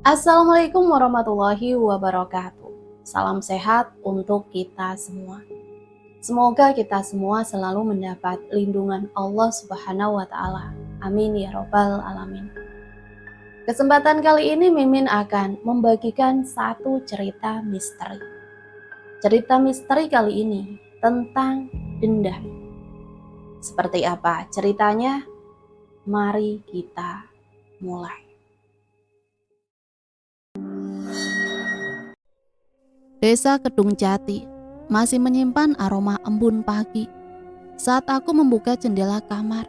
Assalamualaikum warahmatullahi wabarakatuh. Salam sehat untuk kita semua. Semoga kita semua selalu mendapat lindungan Allah Subhanahu wa Ta'ala. Amin ya Robbal 'Alamin. Kesempatan kali ini Mimin akan membagikan satu cerita misteri. Cerita misteri kali ini tentang dendam. Seperti apa ceritanya? Mari kita mulai. Desa Kedung Jati masih menyimpan aroma embun pagi saat aku membuka jendela kamar.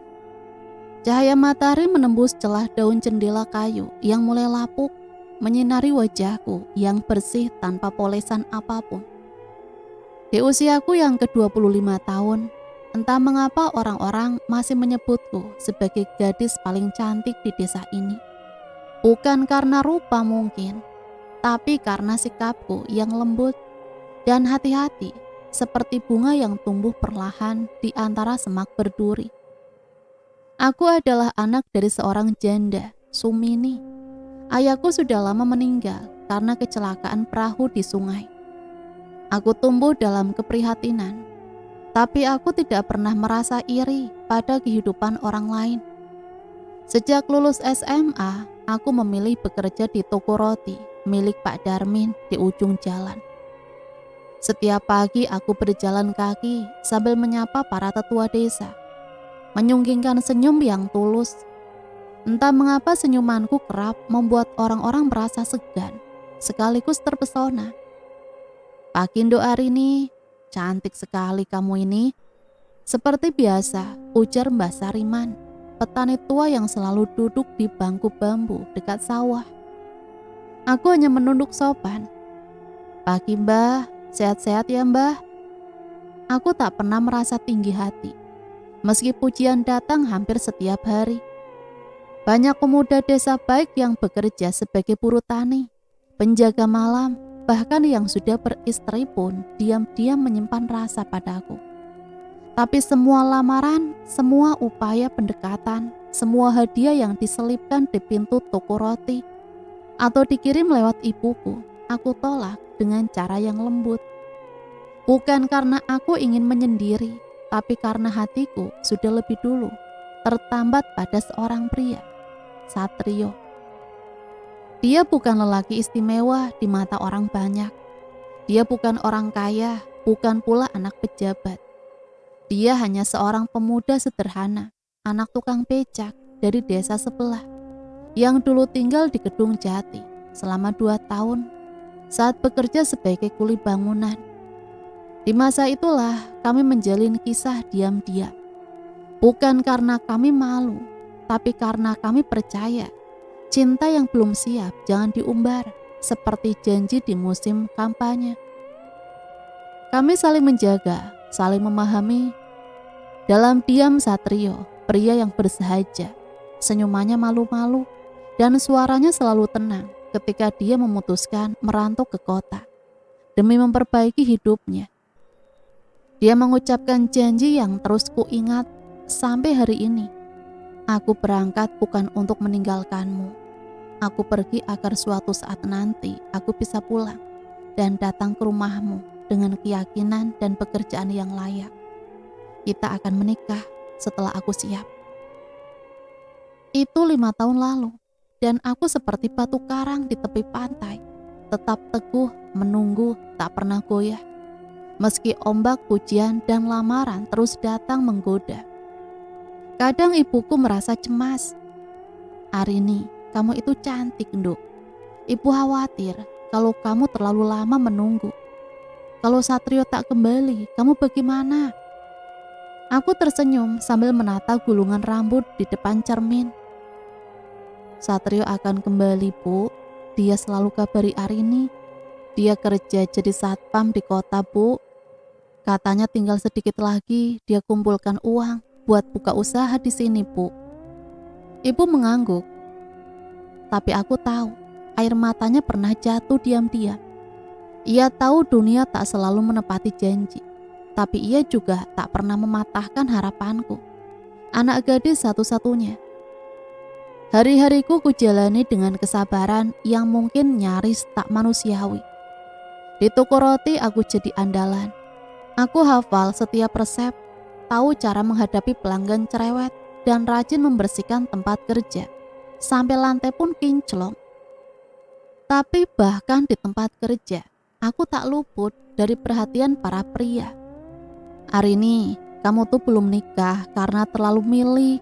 Cahaya matahari menembus celah daun jendela kayu yang mulai lapuk, menyinari wajahku yang bersih tanpa polesan apapun. Di usiaku yang ke-25 tahun, entah mengapa orang-orang masih menyebutku sebagai gadis paling cantik di desa ini. Bukan karena rupa mungkin, tapi karena sikapku yang lembut dan hati-hati seperti bunga yang tumbuh perlahan di antara semak berduri. Aku adalah anak dari seorang janda, Sumini. Ayahku sudah lama meninggal karena kecelakaan perahu di sungai. Aku tumbuh dalam keprihatinan, tapi aku tidak pernah merasa iri pada kehidupan orang lain. Sejak lulus SMA, aku memilih bekerja di toko roti milik Pak Darmin di ujung jalan. Setiap pagi aku berjalan kaki sambil menyapa para tetua desa, menyunggingkan senyum yang tulus. Entah mengapa senyumanku kerap membuat orang-orang merasa segan, sekaligus terpesona. "Pak Kindo Arini, cantik sekali kamu ini." Seperti biasa, ujar Mbah Sariman, petani tua yang selalu duduk di bangku bambu dekat sawah. Aku hanya menunduk sopan. "Pagi Mbah, sehat-sehat ya Mbah." Aku tak pernah merasa tinggi hati, meski pujian datang hampir setiap hari. Banyak pemuda desa baik yang bekerja sebagai buruh tani, penjaga malam, bahkan yang sudah beristri pun diam-diam menyimpan rasa padaku. Tapi semua lamaran, semua upaya pendekatan, semua hadiah yang diselipkan di pintu toko roti atau dikirim lewat ibuku, aku tolak dengan cara yang lembut. Bukan karena aku ingin menyendiri, tapi karena hatiku sudah lebih dulu tertambat pada seorang pria, Satrio. Dia bukan lelaki istimewa di mata orang banyak. Dia bukan orang kaya, bukan pula anak pejabat. Dia hanya seorang pemuda sederhana, anak tukang becak dari desa sebelah, yang dulu tinggal di Kedung Jati selama 2 tahun saat bekerja sebagai kuli bangunan. Di masa itulah kami menjalin kisah diam-diam. Bukan karena kami malu, tapi karena kami percaya cinta yang belum siap jangan diumbar, seperti janji di musim kampanye. Kami saling menjaga, saling memahami. Dalam diam Satrio, pria yang bersahaja, senyumannya malu-malu, dan suaranya selalu tenang ketika dia memutuskan merantau ke kota demi memperbaiki hidupnya. Dia mengucapkan janji yang terus kuingat sampai hari ini. "Aku berangkat bukan untuk meninggalkanmu. Aku pergi agar suatu saat nanti aku bisa pulang dan datang ke rumahmu dengan keyakinan dan pekerjaan yang layak. Kita akan menikah setelah aku siap." Itu 5 tahun lalu, dan aku seperti batu karang di tepi pantai, tetap teguh menunggu, tak pernah goyah. Meski ombak pujian dan lamaran terus datang menggoda. Kadang ibuku merasa cemas. "Arini, kamu itu cantik, Nduk. Ibu khawatir kalau kamu terlalu lama menunggu. Kalau Satrio tak kembali, kamu bagaimana?" Aku tersenyum sambil menata gulungan rambut di depan cermin. "Satrio akan kembali, Bu. Dia selalu kabari Arini. Dia kerja jadi satpam di kota, Bu. Katanya tinggal sedikit lagi dia kumpulkan uang buat buka usaha di sini, Bu." Ibu mengangguk, tapi aku tahu air matanya pernah jatuh diam-diam. Ia tahu dunia tak selalu menepati janji, tapi ia juga tak pernah mematahkan harapanku. Anak gadis satu-satunya. Hari-hariku kujalani dengan kesabaran yang mungkin nyaris tak manusiawi. Di toko roti aku jadi andalan. Aku hafal setiap resep, tahu cara menghadapi pelanggan cerewet, dan rajin membersihkan tempat kerja. Sampai lantai pun kinclong. Tapi bahkan di tempat kerja, aku tak luput dari perhatian para pria. "Arini, kamu tuh belum nikah karena terlalu milih,"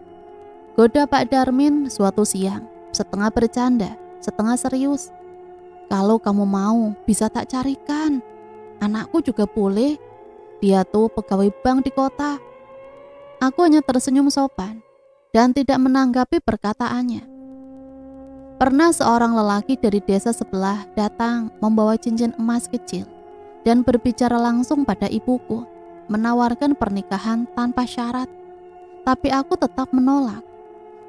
goda Pak Darmin suatu siang, setengah bercanda, setengah serius. "Kalau kamu mau, bisa tak carikan. Anakku juga boleh. Dia tuh pegawai bank di kota." Aku hanya tersenyum sopan dan tidak menanggapi perkataannya. Pernah seorang lelaki dari desa sebelah datang membawa cincin emas kecil dan berbicara langsung pada ibuku, menawarkan pernikahan tanpa syarat. Tapi aku tetap menolak.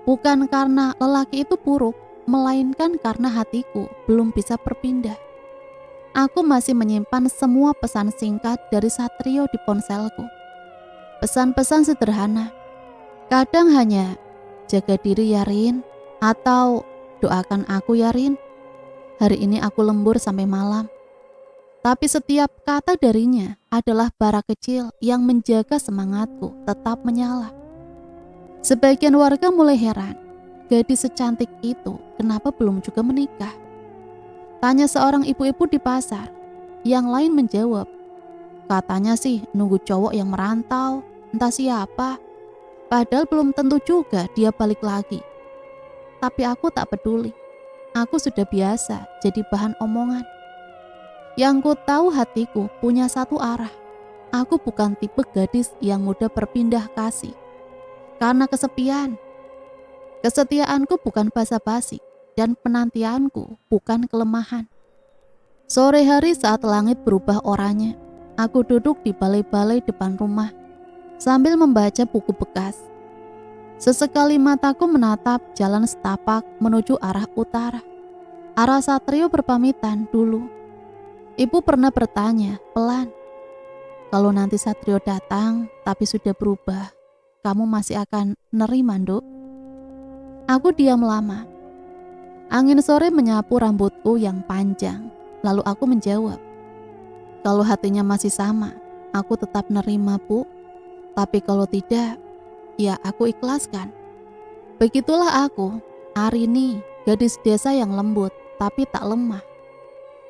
Bukan karena lelaki itu buruk, melainkan karena hatiku belum bisa berpindah. Aku masih menyimpan semua pesan singkat dari Satrio di ponselku. Pesan-pesan sederhana. Kadang hanya, "Jaga diri ya Rin," atau "Doakan aku ya Rin. Hari ini aku lembur sampai malam." Tapi setiap kata darinya adalah bara kecil yang menjaga semangatku tetap menyala. Sebagian warga mulai heran, gadis secantik itu kenapa belum juga menikah? Tanya seorang ibu-ibu di pasar. Yang lain menjawab, "Katanya sih nunggu cowok yang merantau, entah siapa." Padahal belum tentu juga dia balik lagi. Tapi aku tak peduli. Aku sudah biasa jadi bahan omongan. Yang ku tahu hatiku punya satu arah. Aku bukan tipe gadis yang mudah berpindah kasih. Karena kesepian. Kesetiaanku bukan basa-basi dan penantianku bukan kelemahan. Sore hari saat langit berubah oranye, aku duduk di balai-balai depan rumah sambil membaca buku bekas. Sesekali mataku menatap jalan setapak menuju arah utara. Arah Satrio berpamitan dulu. Ibu pernah bertanya pelan, "Kalau nanti Satrio datang tapi sudah berubah, kamu masih akan nerima, Nduk?" Aku diam lama. Angin sore menyapu rambutku yang panjang. Lalu aku menjawab, "Kalau hatinya masih sama, aku tetap nerima, Bu. Tapi kalau tidak, ya aku ikhlaskan." Begitulah aku, Arini, gadis desa yang lembut tapi tak lemah.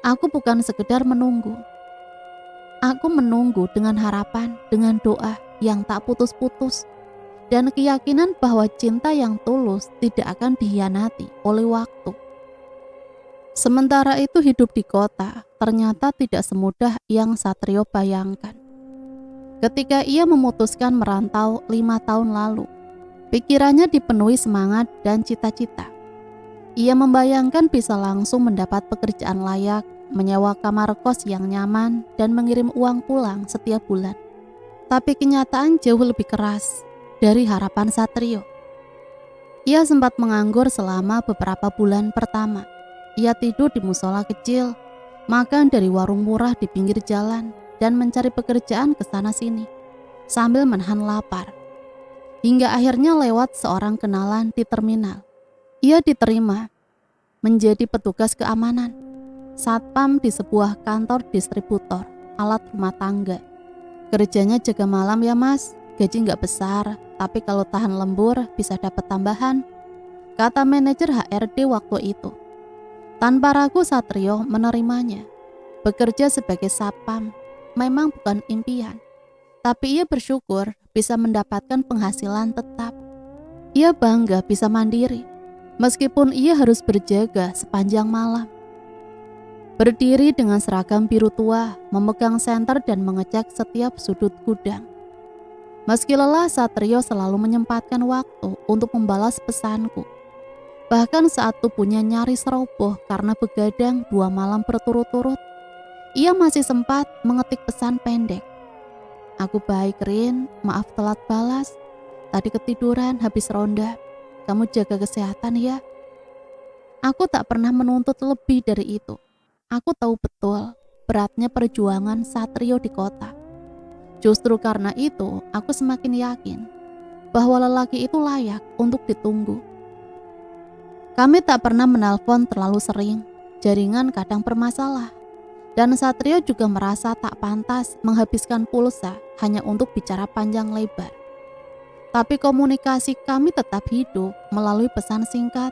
Aku bukan sekedar menunggu. Aku menunggu dengan harapan, dengan doa yang tak putus-putus, dan keyakinan bahwa cinta yang tulus tidak akan dikhianati oleh waktu. Sementara itu hidup di kota ternyata tidak semudah yang Satrio bayangkan. Ketika ia memutuskan merantau 5 tahun lalu, pikirannya dipenuhi semangat dan cita-cita. Ia membayangkan bisa langsung mendapat pekerjaan layak, menyewa kamar kos yang nyaman, dan mengirim uang pulang setiap bulan. Tapi kenyataan jauh lebih keras dari harapan Satrio. Ia sempat menganggur selama beberapa bulan pertama. Ia tidur di musola kecil, makan dari warung murah di pinggir jalan, dan mencari pekerjaan ke sana sini, sambil menahan lapar. Hingga akhirnya lewat seorang kenalan di terminal. Ia diterima menjadi petugas keamanan, satpam di sebuah kantor distributor alat rumah tangga. "Kerjanya jaga malam ya Mas, gaji nggak besar, tapi kalau tahan lembur bisa dapat tambahan," kata manajer HRD waktu itu. Tanpa ragu Satrio menerimanya. Bekerja sebagai satpam memang bukan impian, tapi ia bersyukur bisa mendapatkan penghasilan tetap. Ia bangga bisa mandiri, meskipun ia harus berjaga sepanjang malam. Berdiri dengan seragam biru tua, memegang senter dan mengecek setiap sudut gudang. Meski lelah, Satrio selalu menyempatkan waktu untuk membalas pesanku. Bahkan saat tubuhnya nyaris roboh karena begadang 2 malam berturut-turut, ia masih sempat mengetik pesan pendek. "Aku baik Rin, maaf telat balas. Tadi ketiduran habis ronda. Kamu jaga kesehatan ya." Aku tak pernah menuntut lebih dari itu. Aku tahu betul beratnya perjuangan Satrio di kota. Justru karena itu, aku semakin yakin bahwa lelaki itu layak untuk ditunggu. Kami tak pernah menelpon terlalu sering, jaringan kadang bermasalah. Dan Satrio juga merasa tak pantas menghabiskan pulsa hanya untuk bicara panjang lebar. Tapi komunikasi kami tetap hidup melalui pesan singkat,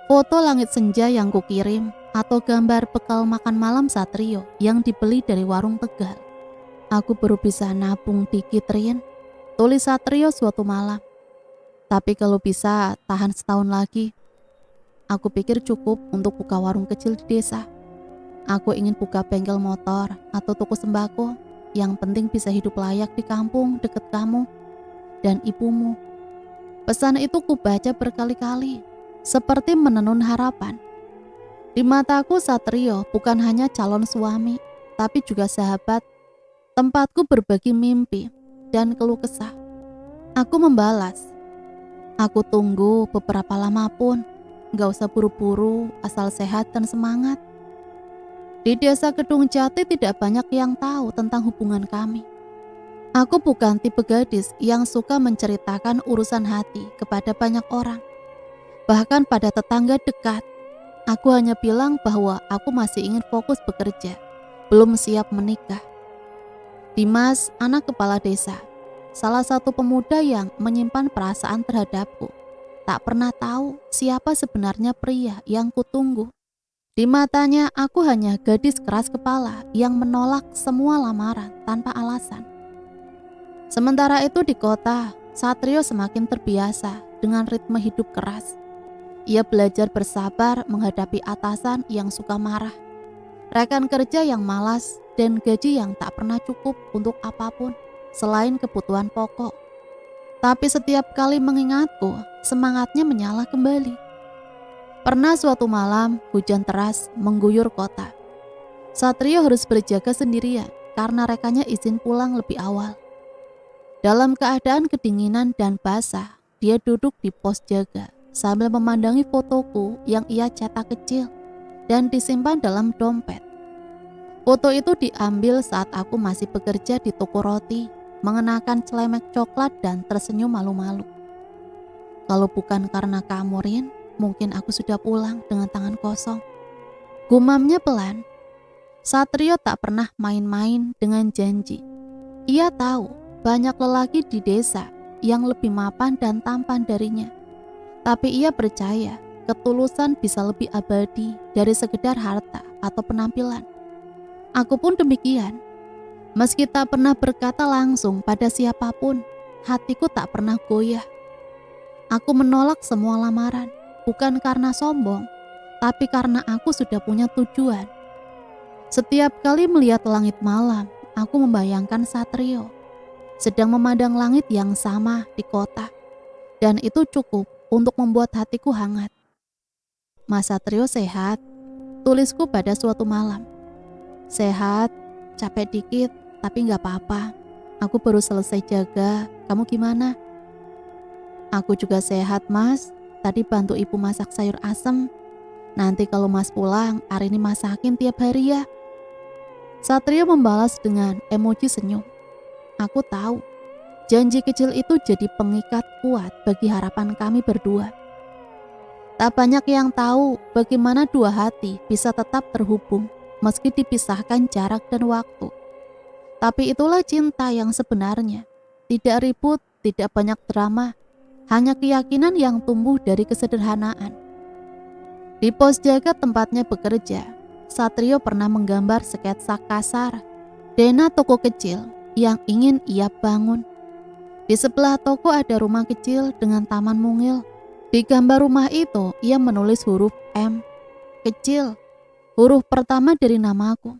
foto langit senja yang kukirim, atau gambar bekal makan malam Satrio yang dibeli dari warung Tegal. Aku baru bisa nabung dikit, Rin, tulis Satrio suatu malam. Tapi kalau bisa tahan setahun lagi. Aku pikir cukup untuk buka warung kecil di desa. Aku ingin buka bengkel motor atau toko sembako. Yang penting bisa hidup layak di kampung dekat kamu dan ibumu. Pesan itu kubaca berkali-kali, seperti menenun harapan. Di mataku Satrio bukan hanya calon suami, tapi juga sahabat, tempatku berbagi mimpi dan keluh kesah. Aku membalas, aku tunggu beberapa lama pun, gak usah buru-buru, asal sehat dan semangat. Di desa Kedung Jati tidak banyak yang tahu tentang hubungan kami. Aku bukan tipe gadis yang suka menceritakan urusan hati kepada banyak orang. Bahkan pada tetangga dekat, aku hanya bilang bahwa aku masih ingin fokus bekerja, belum siap menikah. Dimas, anak kepala desa, salah satu pemuda yang menyimpan perasaan terhadapku, tak pernah tahu siapa sebenarnya pria yang kutunggu. Di matanya aku hanya gadis keras kepala yang menolak semua lamaran tanpa alasan. Sementara itu di kota, Satrio semakin terbiasa dengan ritme hidup keras. Ia belajar bersabar menghadapi atasan yang suka marah, rekan kerja yang malas, dan gaji yang tak pernah cukup untuk apapun selain kebutuhan pokok. Tapi setiap kali mengingatku, semangatnya menyala kembali. Pernah suatu malam, hujan deras mengguyur kota. Satrio harus berjaga sendirian karena rekannya izin pulang lebih awal. Dalam keadaan kedinginan dan basah, dia duduk di pos jaga sambil memandangi fotoku yang ia cetak kecil dan disimpan dalam dompet. Foto itu diambil saat aku masih bekerja di toko roti, mengenakan celemek coklat dan tersenyum malu-malu. Kalau bukan karena kamu, Rin, mungkin aku sudah pulang dengan tangan kosong. Gumamnya pelan. Satrio tak pernah main-main dengan janji. Ia tahu banyak lelaki di desa yang lebih mapan dan tampan darinya. Tapi ia percaya ketulusan bisa lebih abadi dari sekedar harta atau penampilan. Aku pun demikian. Meski tak pernah berkata langsung pada siapapun, hatiku tak pernah goyah. Aku menolak semua lamaran. Bukan karena sombong, tapi karena aku sudah punya tujuan. Setiap kali melihat langit malam, aku membayangkan Satrio sedang memandang langit yang sama di kota. Dan itu cukup untuk membuat hatiku hangat. Mas Satrio sehat, tulisku pada suatu malam. Sehat, capek dikit, tapi gak apa-apa. Aku baru selesai jaga, kamu gimana? Aku juga sehat, Mas. Tadi bantu ibu masak sayur asem. Nanti kalau Mas pulang, Arini masakin tiap hari ya. Satrio membalas dengan emoji senyum. Aku tahu, janji kecil itu jadi pengikat kuat bagi harapan kami berdua. Tak banyak yang tahu bagaimana dua hati bisa tetap terhubung meski dipisahkan jarak dan waktu. Tapi itulah cinta yang sebenarnya. Tidak ribut, tidak banyak drama. Hanya keyakinan yang tumbuh dari kesederhanaan. Di pos jaga tempatnya bekerja, Satrio pernah menggambar sketsa kasar dena toko kecil yang ingin ia bangun. Di sebelah toko ada rumah kecil dengan taman mungil. Di gambar rumah itu, ia menulis huruf M, kecil, huruf pertama dari namaku.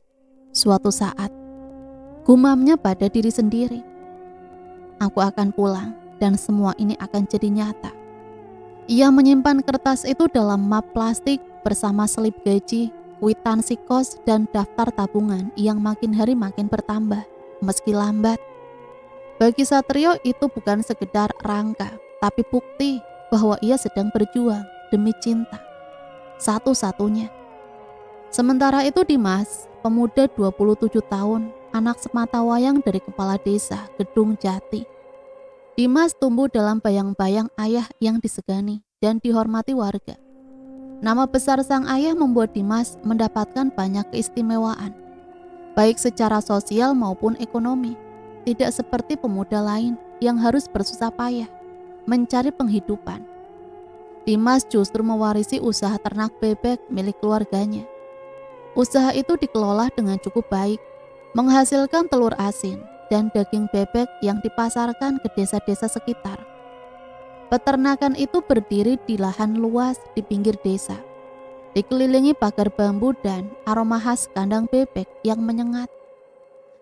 Suatu saat, gumamnya pada diri sendiri. Aku akan pulang. Dan semua ini akan jadi nyata. Ia menyimpan kertas itu dalam map plastik bersama selip gaji, kwitansi kos, dan daftar tabungan yang makin hari makin bertambah, meski lambat. Bagi Satrio itu bukan sekedar rangka, tapi bukti bahwa ia sedang berjuang demi cinta. Satu-satunya. Sementara itu Dimas, pemuda 27 tahun, anak sematawayang dari kepala desa Kedung Jati. Dimas tumbuh dalam bayang-bayang ayah yang disegani dan dihormati warga. Nama besar sang ayah membuat Dimas mendapatkan banyak keistimewaan, baik secara sosial maupun ekonomi. Tidak seperti pemuda lain yang harus bersusah payah mencari penghidupan. Dimas justru mewarisi usaha ternak bebek milik keluarganya. Usaha itu dikelola dengan cukup baik, menghasilkan telur asin dan daging bebek yang dipasarkan ke desa-desa sekitar. Peternakan itu berdiri di lahan luas di pinggir desa, dikelilingi pagar bambu dan aroma khas kandang bebek yang menyengat.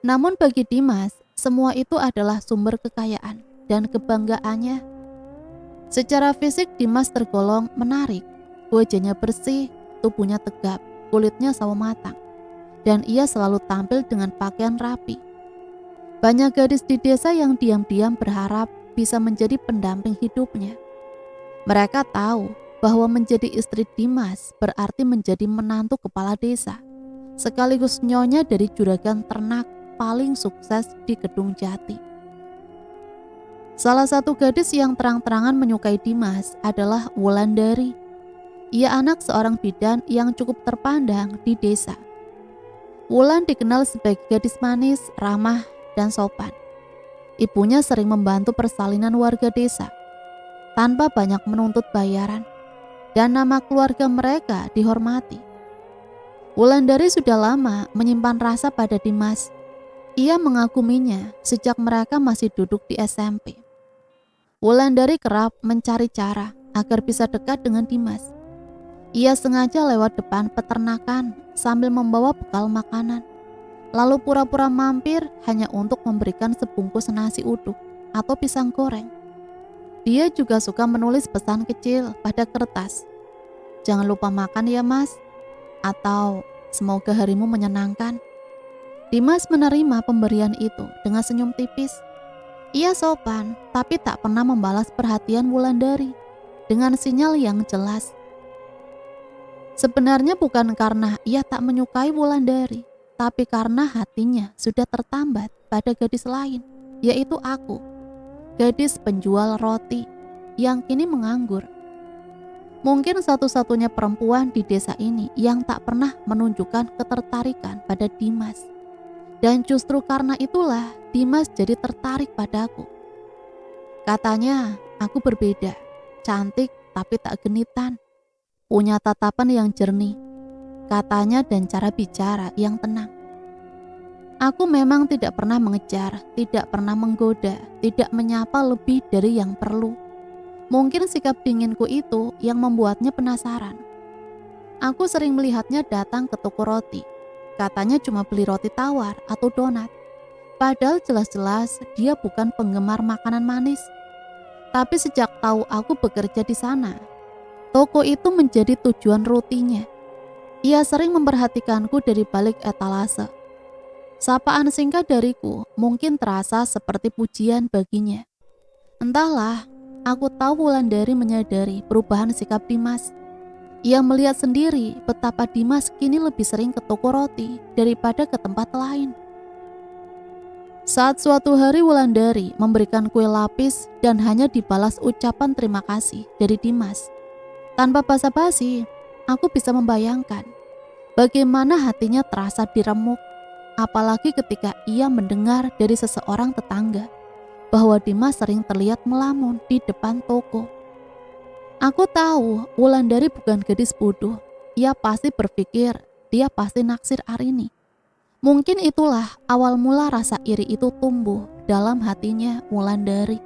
Namun bagi Dimas, semua itu adalah sumber kekayaan dan kebanggaannya. Secara fisik Dimas tergolong menarik, wajahnya bersih, tubuhnya tegap, kulitnya sawo matang, dan ia selalu tampil dengan pakaian rapi. Banyak gadis di desa yang diam-diam berharap bisa menjadi pendamping hidupnya. Mereka tahu bahwa menjadi istri Dimas berarti menjadi menantu kepala desa, sekaligus nyonya dari juragan ternak paling sukses di Kedung Jati. Salah satu gadis yang terang-terangan menyukai Dimas adalah Wulandari. Ia anak seorang bidan yang cukup terpandang di desa. Wulan dikenal sebagai gadis manis, ramah, dan sopan. Ibunya sering membantu persalinan warga desa tanpa banyak menuntut bayaran, dan nama keluarga mereka dihormati. Wulandari sudah lama menyimpan rasa pada Dimas. Ia mengaguminya sejak mereka masih duduk di SMP. Wulandari kerap mencari cara agar bisa dekat dengan Dimas. Ia sengaja lewat depan peternakan sambil membawa bekal makanan, lalu pura-pura mampir hanya untuk memberikan sebungkus nasi uduk atau pisang goreng. Dia juga suka menulis pesan kecil pada kertas. "Jangan lupa makan ya mas," atau "semoga harimu menyenangkan." Dimas menerima pemberian itu dengan senyum tipis. Ia sopan, tapi tak pernah membalas perhatian Wulandari dengan sinyal yang jelas. Sebenarnya bukan karena ia tak menyukai Wulandari, tapi karena hatinya sudah tertambat pada gadis lain, yaitu aku, gadis penjual roti yang kini menganggur. Mungkin satu-satunya perempuan di desa ini yang tak pernah menunjukkan ketertarikan pada Dimas. Dan justru karena itulah Dimas jadi tertarik padaku. Katanya aku berbeda, cantik tapi tak genitan, punya tatapan yang jernih, katanya, dan cara bicara yang tenang. Aku memang tidak pernah mengejar, tidak pernah menggoda, tidak menyapa lebih dari yang perlu. Mungkin sikap dinginku itu yang membuatnya penasaran. Aku sering melihatnya datang ke toko roti. Katanya cuma beli roti tawar atau donat. Padahal jelas-jelas dia bukan penggemar makanan manis. Tapi sejak tahu aku bekerja di sana, toko itu menjadi tujuan rutinnya. Ia sering memperhatikanku dari balik etalase. Sapaan singkat dariku mungkin terasa seperti pujian baginya. Entahlah, aku tahu Wulandari menyadari perubahan sikap Dimas. Ia melihat sendiri betapa Dimas kini lebih sering ke toko roti daripada ke tempat lain. Saat suatu hari Wulandari memberikan kue lapis dan hanya dibalas ucapan terima kasih dari Dimas. Tanpa basa-basi, aku bisa membayangkan bagaimana hatinya terasa diremuk, apalagi ketika ia mendengar dari seseorang tetangga bahwa Dimas sering terlihat melamun di depan toko. Aku tahu Wulandari bukan gadis bodoh. Ia pasti berpikir dia pasti naksir Arini. Mungkin itulah awal mula rasa iri itu tumbuh dalam hatinya Wulandari.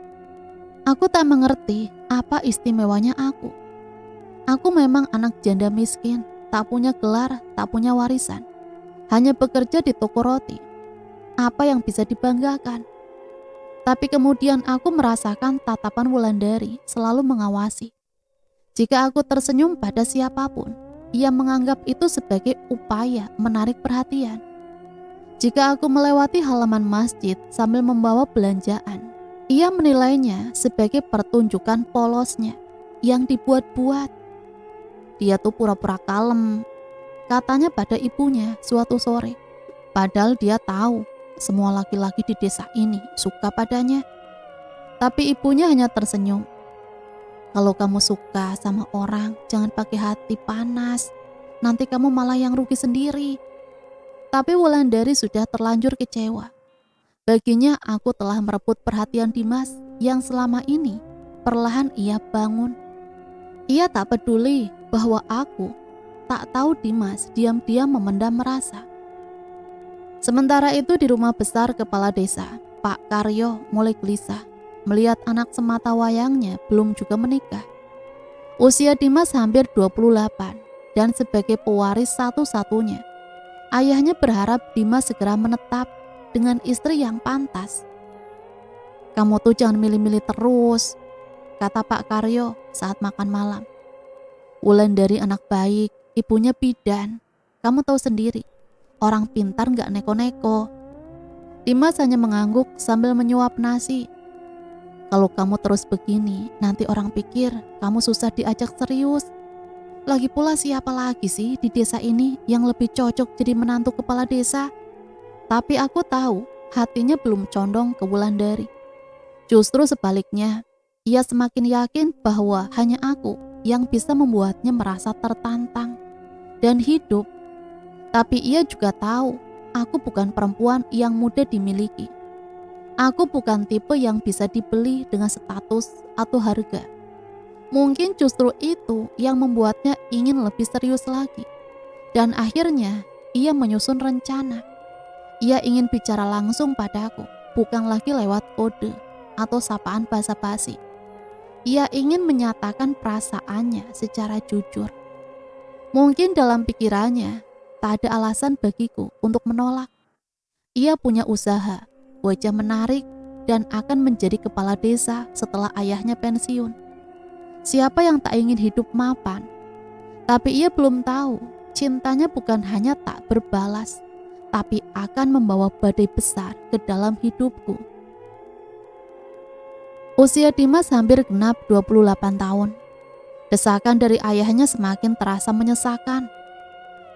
Aku tak mengerti apa istimewanya aku. Aku memang anak janda miskin, tak punya gelar, tak punya warisan. Hanya bekerja di toko roti. Apa yang bisa dibanggakan? Tapi kemudian aku merasakan tatapan Wulandari selalu mengawasi. Jika aku tersenyum pada siapapun, ia menganggap itu sebagai upaya menarik perhatian. Jika aku melewati halaman masjid sambil membawa belanjaan, ia menilainya sebagai pertunjukan polosnya yang dibuat-buat. Dia tuh pura-pura kalem, katanya pada ibunya suatu sore. Padahal dia tahu semua laki-laki di desa ini suka padanya. Tapi ibunya hanya tersenyum. Kalau kamu suka sama orang, jangan pakai hati panas. Nanti kamu malah yang rugi sendiri. Tapi Wulandari sudah terlanjur kecewa. Baginya aku telah merebut perhatian Dimas yang selama ini perlahan ia bangun. Ia tak peduli bahwa aku tak tahu Dimas diam-diam memendam merasa. Sementara itu di rumah besar kepala desa, Pak Karyo mulai gelisah melihat anak semata wayangnya belum juga menikah. Usia Dimas hampir 28 dan sebagai pewaris satu-satunya, ayahnya berharap Dimas segera menetap dengan istri yang pantas. Kamu tuh jangan milih-milih terus, kata Pak Karyo saat makan malam. Wulandari anak baik, ibunya bidan. Kamu tahu sendiri, orang pintar gak neko-neko. Dimas hanya mengangguk sambil menyuap nasi. Kalau kamu terus begini, nanti orang pikir kamu susah diajak serius. Lagi pula siapa lagi sih di desa ini yang lebih cocok jadi menantu kepala desa? Tapi aku tahu hatinya belum condong ke Wulandari. Justru sebaliknya, ia semakin yakin bahwa hanya aku yang bisa membuatnya merasa tertantang dan hidup. Tapi ia juga tahu aku bukan perempuan yang mudah dimiliki. Aku bukan tipe yang bisa dibeli dengan status atau harga. Mungkin justru itu yang membuatnya ingin lebih serius lagi. Dan akhirnya ia menyusun rencana. Ia ingin bicara langsung padaku, bukan lagi lewat kode atau sapaan basa-basi. Ia ingin menyatakan perasaannya secara jujur. Mungkin dalam pikirannya tak ada alasan bagiku untuk menolak. Ia punya usaha, wajah menarik, dan akan menjadi kepala desa setelah ayahnya pensiun. Siapa yang tak ingin hidup mapan? Tapi ia belum tahu, cintanya bukan hanya tak berbalas, tapi akan membawa badai besar ke dalam hidupku. Usia Dimas hampir genap 28 tahun. Desakan dari ayahnya semakin terasa menyesakan.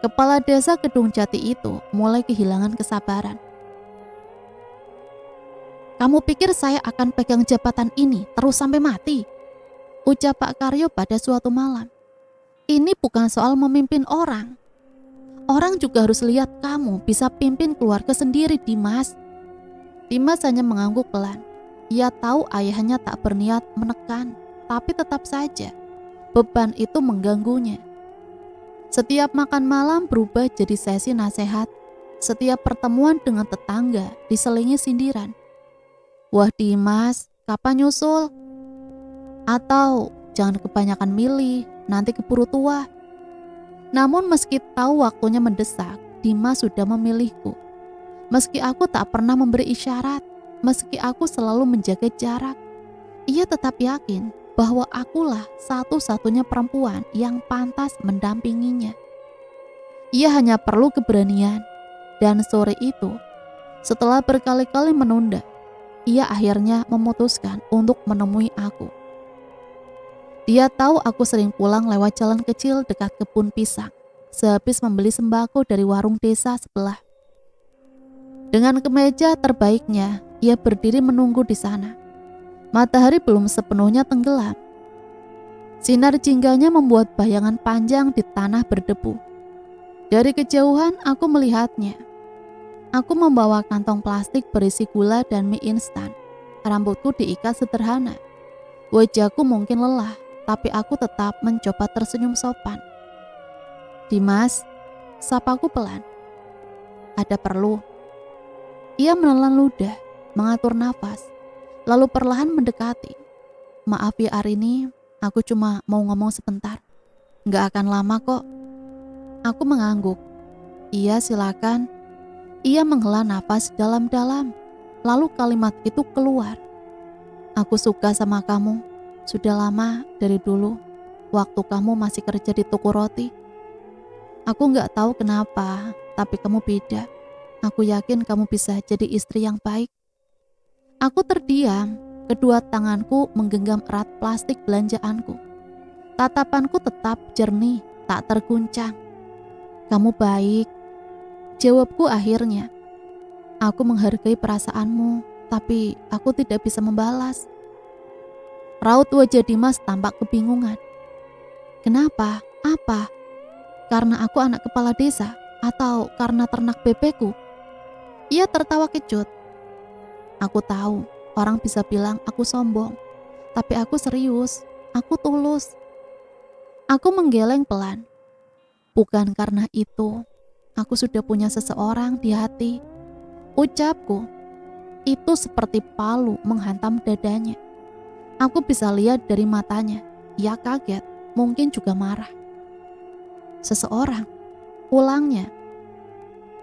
Kepala desa Kedung Jati itu mulai kehilangan kesabaran. Kamu pikir saya akan pegang jabatan ini terus sampai mati? Ucap Pak Karyo pada suatu malam. Ini bukan soal memimpin orang. Orang juga harus lihat kamu bisa pimpin keluarga sendiri, Dimas. Dimas hanya mengangguk pelan. Ia tahu ayahnya tak berniat menekan, tapi tetap saja beban itu mengganggunya. Setiap makan malam berubah jadi sesi nasihat. Setiap pertemuan dengan tetangga diselingi sindiran. Wah Dimas, kapan nyusul? Atau jangan kebanyakan milih, nanti keburu tua. Namun meski tahu waktunya mendesak, Dimas sudah memilihku. Meski aku tak pernah memberi isyarat, meski aku selalu menjaga jarak, ia tetap yakin bahwa akulah satu-satunya perempuan yang pantas mendampinginya. Ia hanya perlu keberanian, dan sore itu, setelah berkali-kali menunda, ia akhirnya memutuskan untuk menemui aku. Dia tahu aku sering pulang lewat jalan kecil dekat kebun pisang, sehabis membeli sembako dari warung desa sebelah. Dengan kemeja terbaiknya, ia berdiri menunggu di sana. Matahari belum sepenuhnya tenggelam. Sinar jingganya membuat bayangan panjang di tanah berdebu. Dari kejauhan aku melihatnya. Aku membawa kantong plastik berisi gula dan mie instan. Rambutku diikat sederhana. Wajahku mungkin lelah, tapi aku tetap mencoba tersenyum sopan. Dimas, sapaku pelan. Ada perlu? Ia menelan ludah, mengatur nafas, lalu perlahan mendekati. Maaf ya Arini, aku cuma mau ngomong sebentar. Nggak akan lama kok. Aku mengangguk. Iya silakan. Ia menghela nafas dalam-dalam, lalu kalimat itu keluar. Aku suka sama kamu. Sudah lama dari dulu, waktu kamu masih kerja di toko roti. Aku nggak tahu kenapa, tapi kamu beda. Aku yakin kamu bisa jadi istri yang baik. Aku terdiam, kedua tanganku menggenggam erat plastik belanjaanku. Tatapanku tetap jernih, tak terguncang. Kamu baik, jawabku akhirnya. Aku menghargai perasaanmu, tapi aku tidak bisa membalas. Raut wajah Dimas tampak kebingungan. Kenapa? Apa? Karena aku anak kepala desa? Atau karena ternak bebekku? Ia tertawa kecut. Aku tahu, orang bisa bilang aku sombong. Tapi aku serius, aku tulus. Aku menggeleng pelan. Bukan karena itu, aku sudah punya seseorang di hati. Ucapku, itu seperti palu menghantam dadanya. Aku bisa lihat dari matanya, ia kaget, mungkin juga marah. Seseorang, ulangnya.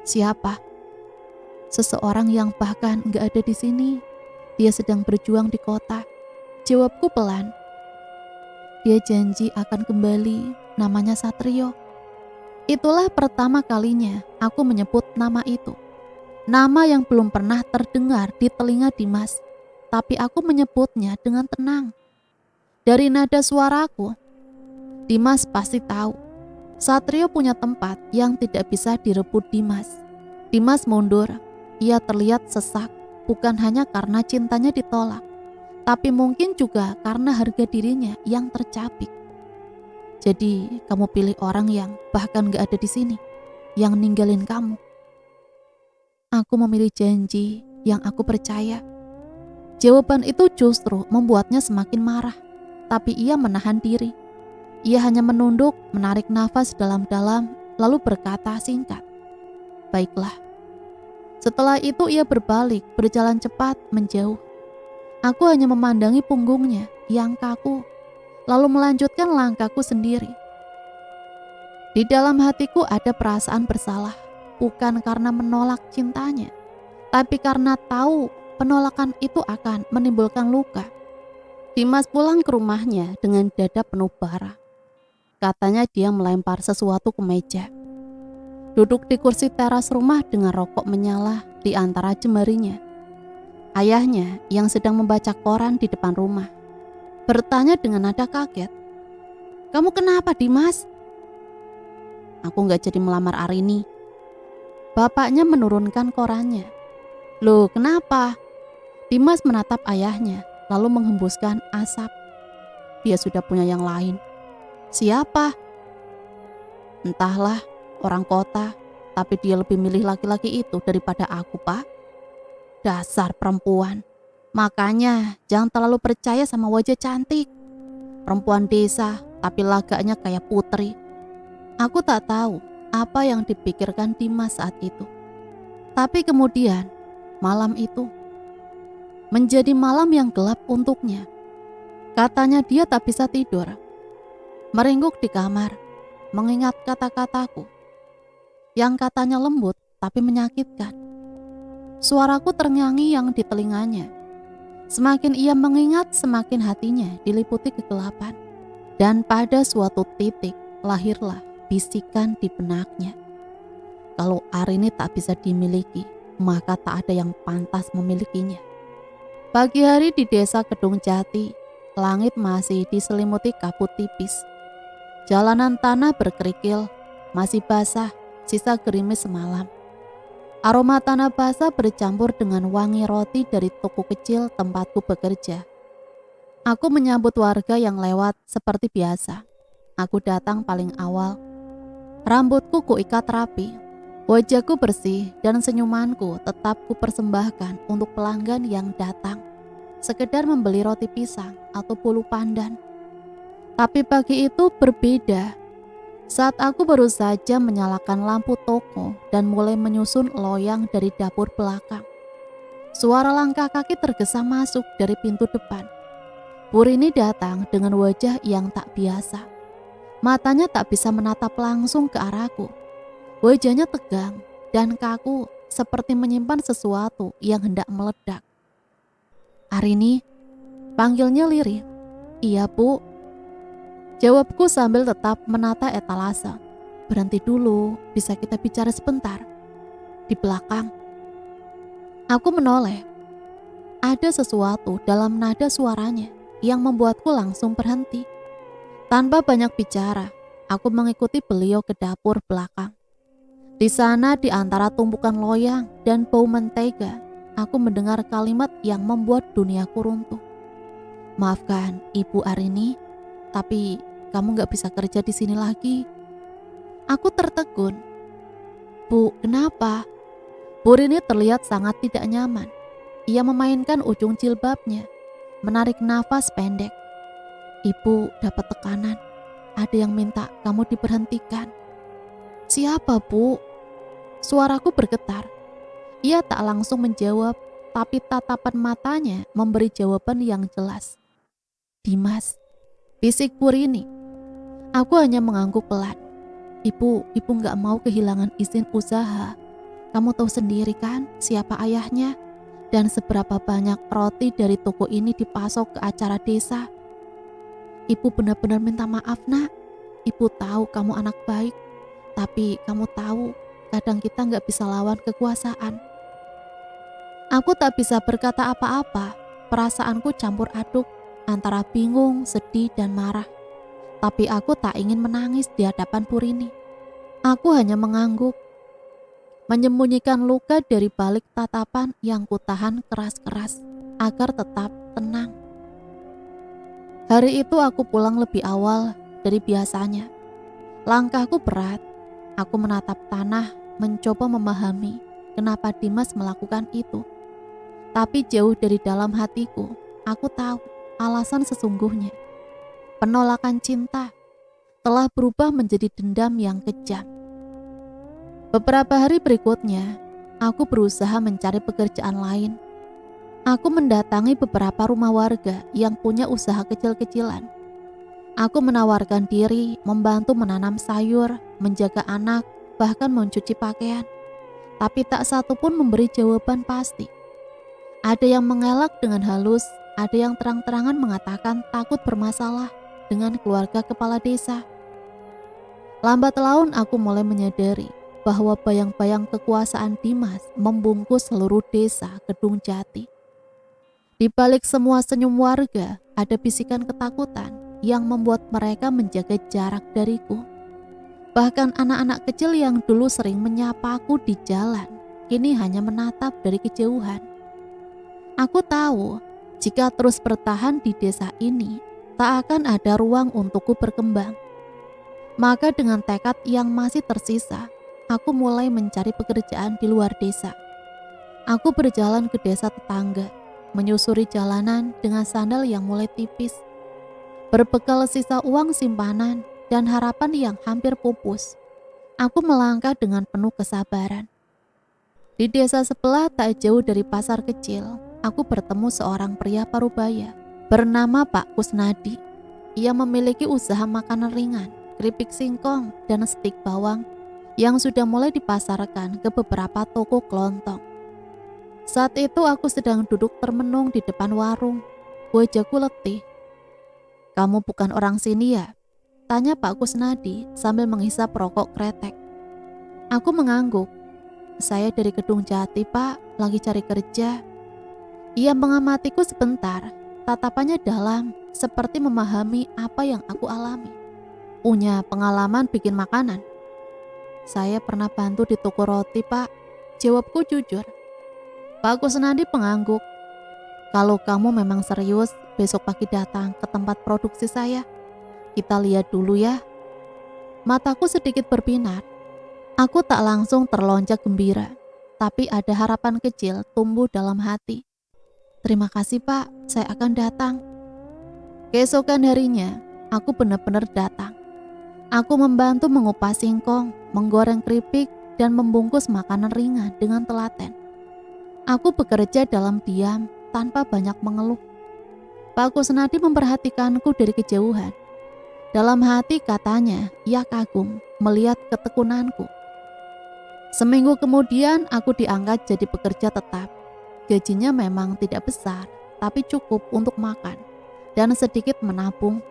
Siapa? Seseorang yang bahkan gak ada di sini. Dia sedang berjuang di kota. Jawabku pelan. Dia janji akan kembali, namanya Satrio. Itulah pertama kalinya aku menyebut nama itu. Nama yang belum pernah terdengar di telinga Dimas, tapi aku menyebutnya dengan tenang. Dari nada suaraku, Dimas pasti tahu. Satrio punya tempat yang tidak bisa direbut Dimas. Dimas mundur, ia terlihat sesak, bukan hanya karena cintanya ditolak, tapi mungkin juga karena harga dirinya yang tercabik. Jadi kamu pilih orang yang bahkan gak ada di sini, yang ninggalin kamu. Aku memilih janji yang aku percaya. Jawaban itu justru membuatnya semakin marah, tapi ia menahan diri. Ia hanya menunduk, menarik nafas dalam-dalam, lalu berkata singkat, "Baiklah." Setelah itu ia berbalik, berjalan cepat, menjauh. Aku hanya memandangi punggungnya yang kaku, lalu melanjutkan langkahku sendiri. Di dalam hatiku ada perasaan bersalah, bukan karena menolak cintanya, tapi karena tahu penolakan itu akan menimbulkan luka. Dimas pulang ke rumahnya dengan dada penuh bara. Katanya dia melempar sesuatu ke meja. Duduk di kursi teras rumah dengan rokok menyala di antara jemarinya. Ayahnya yang sedang membaca koran di depan rumah bertanya dengan nada kaget, "Kamu kenapa, Dimas?" "Aku gak jadi melamar Arini." Bapaknya menurunkan korannya. "Loh, kenapa?" Dimas menatap ayahnya, lalu menghembuskan asap. "Dia sudah punya yang lain." "Siapa?" "Entahlah, orang kota, tapi dia lebih milih laki-laki itu daripada aku, Pak." "Dasar perempuan. Makanya jangan terlalu percaya sama wajah cantik. Perempuan desa, tapi lagaknya kayak putri." Aku tak tahu apa yang dipikirkan Dimas saat itu. Tapi kemudian, malam itu menjadi malam yang gelap untuknya. Katanya dia tak bisa tidur. Meringkuk di kamar, mengingat kata-kataku yang katanya lembut tapi menyakitkan. Suaraku ternyanyi di telinganya. Semakin ia mengingat, semakin hatinya diliputi kegelapan. Dan pada suatu titik lahirlah bisikan di benaknya. Kalau Arini tak bisa dimiliki, maka tak ada yang pantas memilikinya. Pagi hari di desa Kedung Jati, langit masih diselimuti kabut tipis. Jalanan tanah berkerikil, masih basah, sisa gerimis semalam. Aroma tanah basah bercampur dengan wangi roti dari toko kecil tempatku bekerja. Aku menyambut warga yang lewat seperti biasa. Aku datang paling awal. Rambutku kuikat rapi. Wajahku bersih dan senyumanku tetap kupersembahkan untuk pelanggan yang datang, sekedar membeli roti pisang atau bolu pandan. Tapi pagi itu berbeda. Saat aku baru saja menyalakan lampu toko dan mulai menyusun loyang dari dapur belakang, suara langkah kaki tergesa masuk dari pintu depan. Purini datang dengan wajah yang tak biasa. Matanya tak bisa menatap langsung ke arahku. Wajahnya tegang dan kaku, seperti menyimpan sesuatu yang hendak meledak. "Arini?" panggilnya lirih. "Iya, Bu." Jawabku sambil tetap menata etalase. "Berhenti dulu, bisa kita bicara sebentar?" "Di belakang." Aku menoleh. Ada sesuatu dalam nada suaranya yang membuatku langsung berhenti. Tanpa banyak bicara, aku mengikuti beliau ke dapur belakang. Di sana, di antara tumpukan loyang dan bau mentega, aku mendengar kalimat yang membuat duniaku runtuh. Maafkan Ibu Arini, tapi kamu gak bisa kerja di sini lagi. Aku tertegun. Bu, kenapa? Bu Rini terlihat sangat tidak nyaman. Ia memainkan ujung jilbabnya, menarik nafas pendek. Ibu dapat tekanan. Ada yang minta kamu diberhentikan. Siapa, Bu? Suaraku bergetar. Ia tak langsung menjawab, tapi tatapan matanya memberi jawaban yang jelas. Dimas, bisik Bu Rini. Aku hanya mengangguk pelan. Ibu gak mau kehilangan izin usaha. Kamu tahu sendiri kan siapa ayahnya dan seberapa banyak roti dari toko ini dipasok ke acara desa. Ibu benar-benar minta maaf, Nak. Ibu tahu kamu anak baik, tapi kamu tahu kadang kita gak bisa lawan kekuasaan. Aku tak bisa berkata apa-apa. Perasaanku campur aduk antara bingung, sedih, dan marah. Tapi aku tak ingin menangis di hadapan Purini. Aku hanya mengangguk, menyembunyikan luka dari balik tatapan yang kutahan keras-keras agar tetap tenang. Hari itu aku pulang lebih awal dari biasanya. Langkahku berat. Aku menatap tanah, mencoba memahami kenapa Dimas melakukan itu. Tapi jauh dari dalam hatiku, aku tahu alasan sesungguhnya. Penolakan cinta telah berubah menjadi dendam yang kejam. Beberapa hari berikutnya, aku berusaha mencari pekerjaan lain. Aku mendatangi beberapa rumah warga yang punya usaha kecil-kecilan. Aku menawarkan diri, membantu menanam sayur, menjaga anak, bahkan mencuci pakaian. Tapi tak satu pun memberi jawaban pasti. Ada yang mengelak dengan halus, ada yang terang-terangan mengatakan takut bermasalah dengan keluarga kepala desa. Lambat laun aku mulai menyadari bahwa bayang-bayang kekuasaan Dimas membungkus seluruh desa Kedung Jati. Di balik semua senyum warga, ada bisikan ketakutan yang membuat mereka menjaga jarak dariku. Bahkan anak-anak kecil yang dulu sering menyapaku di jalan, kini hanya menatap dari kejauhan. Aku tahu, jika terus bertahan di desa ini, tak akan ada ruang untukku berkembang. Maka dengan tekad yang masih tersisa, aku mulai mencari pekerjaan di luar desa. Aku berjalan ke desa tetangga, menyusuri jalanan dengan sandal yang mulai tipis. Berbekal sisa uang simpanan dan harapan yang hampir pupus, aku melangkah dengan penuh kesabaran. Di desa sebelah tak jauh dari pasar kecil, aku bertemu seorang pria parubaya bernama Pak Kusnadi. Ia memiliki usaha makanan ringan, keripik singkong, dan stik bawang yang sudah mulai dipasarkan ke beberapa toko kelontong. Saat itu aku sedang duduk termenung di depan warung. Wajahku letih. Kamu bukan orang sini ya? Tanya Pak Kusnadi sambil menghisap rokok kretek. Aku mengangguk. Saya dari Kedung Jati, Pak, lagi cari kerja. Ia mengamatiku sebentar. Tatapannya dalam, seperti memahami apa yang aku alami. Punya pengalaman bikin makanan? Saya pernah bantu di toko roti, Pak. Jawabku jujur. Pak Kusnadi pengangguk. Kalau kamu memang serius, besok pagi datang ke tempat produksi saya. Kita lihat dulu ya. Mataku sedikit berbinar. Aku tak langsung terlonjak gembira, tapi ada harapan kecil tumbuh dalam hati. Terima kasih, Pak, saya akan datang. Keesokan harinya, aku benar-benar datang. Aku membantu mengupas singkong, menggoreng keripik, dan membungkus makanan ringan dengan telaten. Aku bekerja dalam diam, tanpa banyak mengeluh. Pak Kusnadi memperhatikanku dari kejauhan. Dalam hati katanya, ia kagum melihat ketekunanku. Seminggu kemudian, aku diangkat jadi pekerja tetap. Gajinya memang tidak besar, tapi cukup untuk makan dan sedikit menabung.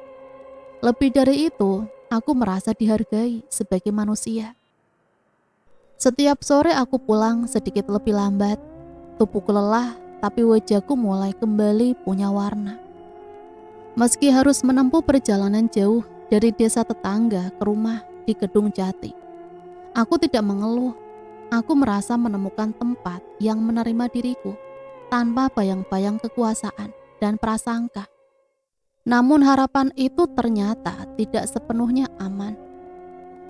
Lebih dari itu, aku merasa dihargai sebagai manusia. Setiap sore aku pulang sedikit lebih lambat. Tubuhku lelah, tapi wajahku mulai kembali punya warna. Meski harus menempuh perjalanan jauh dari desa tetangga ke rumah di Kedung Jati, aku tidak mengeluh. Aku merasa menemukan tempat yang menerima diriku tanpa bayang-bayang kekuasaan dan prasangka. Namun harapan itu ternyata tidak sepenuhnya aman.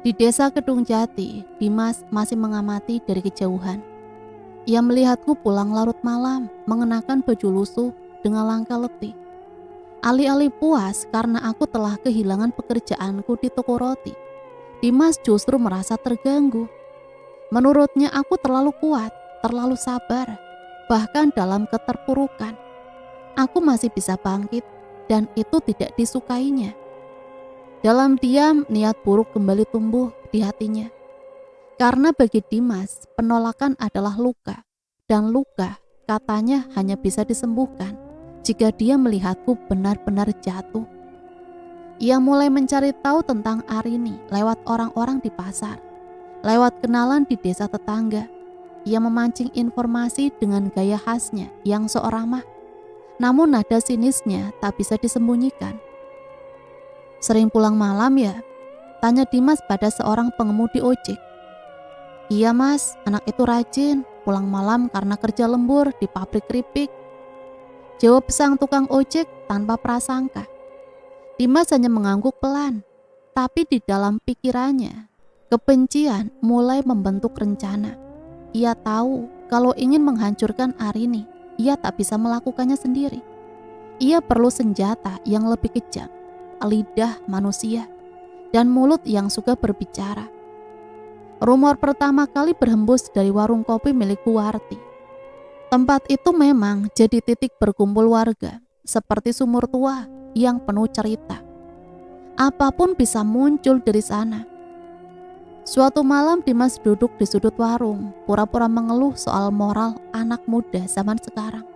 Di desa Kedung Jati, Dimas masih mengamati dari kejauhan. Ia melihatku pulang larut malam, mengenakan baju lusuh dengan langkah letih. Alih-alih puas karena aku telah kehilangan pekerjaanku di toko roti, Dimas justru merasa terganggu. Menurutnya aku terlalu kuat, terlalu sabar, bahkan dalam keterpurukan. Aku masih bisa bangkit dan itu tidak disukainya. Dalam diam, niat buruk kembali tumbuh di hatinya. Karena bagi Dimas, penolakan adalah luka, dan luka katanya hanya bisa disembuhkan jika dia melihatku benar-benar jatuh. Ia mulai mencari tahu tentang Arini lewat orang-orang di pasar, lewat kenalan di desa tetangga. Ia memancing informasi dengan gaya khasnya yang sok ramah, namun nada sinisnya tak bisa disembunyikan. "Sering pulang malam ya?" tanya Dimas pada seorang pengemudi ojek. "Iya mas, anak itu rajin, pulang malam karena kerja lembur di pabrik keripik," jawab sang tukang ojek tanpa prasangka. Dimas hanya mengangguk pelan, tapi di dalam pikirannya, kebencian mulai membentuk rencana. Ia tahu kalau ingin menghancurkan Arini, ia tak bisa melakukannya sendiri. Ia perlu senjata yang lebih kejam, lidah manusia, dan mulut yang suka berbicara. Rumor pertama kali berhembus dari warung kopi milik Warti. Tempat itu memang jadi titik berkumpul warga, seperti sumur tua yang penuh cerita. Apapun bisa muncul dari sana. Suatu malam Dimas duduk di sudut warung, pura-pura mengeluh soal moral anak muda zaman sekarang.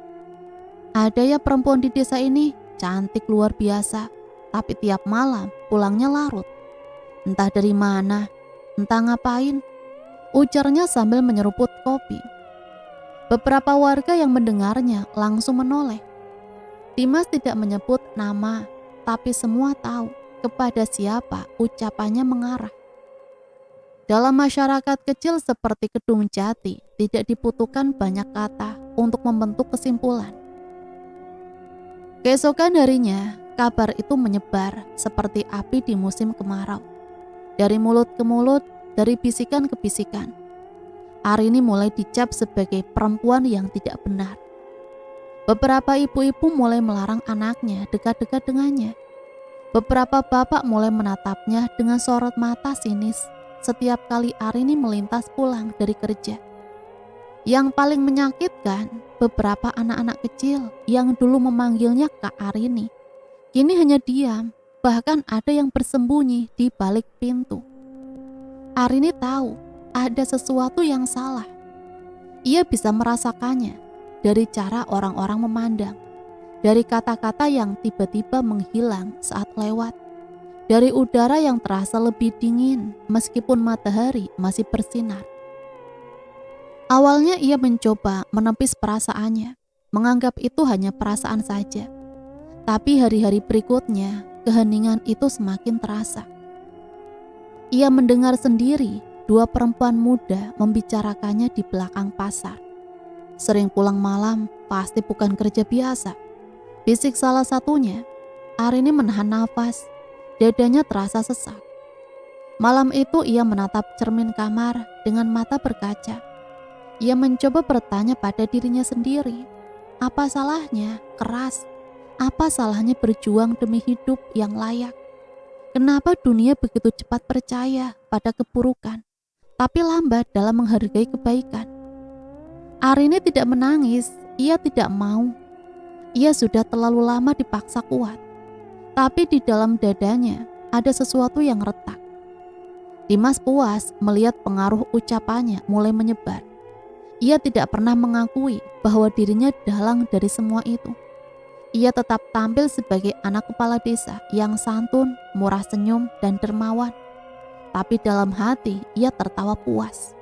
"Ada ya perempuan di desa ini, cantik luar biasa, tapi tiap malam pulangnya larut. Entah dari mana, entah ngapain," ujarnya sambil menyeruput kopi. Beberapa warga yang mendengarnya langsung menoleh. Dimas tidak menyebut nama, tapi semua tahu kepada siapa ucapannya mengarah. Dalam masyarakat kecil seperti Kedung Jati, tidak dibutuhkan banyak kata untuk membentuk kesimpulan. Keesokan harinya, kabar itu menyebar seperti api di musim kemarau. Dari mulut ke mulut, dari bisikan ke bisikan, Arini mulai dicap sebagai perempuan yang tidak benar. Beberapa ibu-ibu mulai melarang anaknya dekat-dekat dengannya. Beberapa bapak mulai menatapnya dengan sorot mata sinis setiap kali Arini melintas pulang dari kerja. Yang paling menyakitkan, beberapa anak-anak kecil yang dulu memanggilnya Kak Arini, kini hanya diam, bahkan ada yang bersembunyi di balik pintu. Arini tahu ada sesuatu yang salah. Ia bisa merasakannya dari cara orang-orang memandang, dari kata-kata yang tiba-tiba menghilang saat lewat, dari udara yang terasa lebih dingin meskipun matahari masih bersinar. Awalnya ia mencoba menepis perasaannya, menganggap itu hanya perasaan saja. Tapi hari-hari berikutnya, keheningan itu semakin terasa. Ia mendengar sendiri dua perempuan muda membicarakannya di belakang pasar. "Sering pulang malam, pasti bukan kerja biasa," bisik salah satunya. Arini menahan nafas, dadanya terasa sesak. Malam itu ia menatap cermin kamar dengan mata berkaca. Ia mencoba bertanya pada dirinya sendiri, apa salahnya keras? Apa salahnya berjuang demi hidup yang layak? Kenapa dunia begitu cepat percaya pada keburukan, tapi lambat dalam menghargai kebaikan? Arini tidak menangis, ia tidak mau. Ia sudah terlalu lama dipaksa kuat. Tapi di dalam dadanya ada sesuatu yang retak. Dimas puas melihat pengaruh ucapannya mulai menyebar. Ia tidak pernah mengakui bahwa dirinya dalang dari semua itu. Ia tetap tampil sebagai anak kepala desa yang santun, murah senyum, dan dermawan. Tapi dalam hati ia tertawa puas.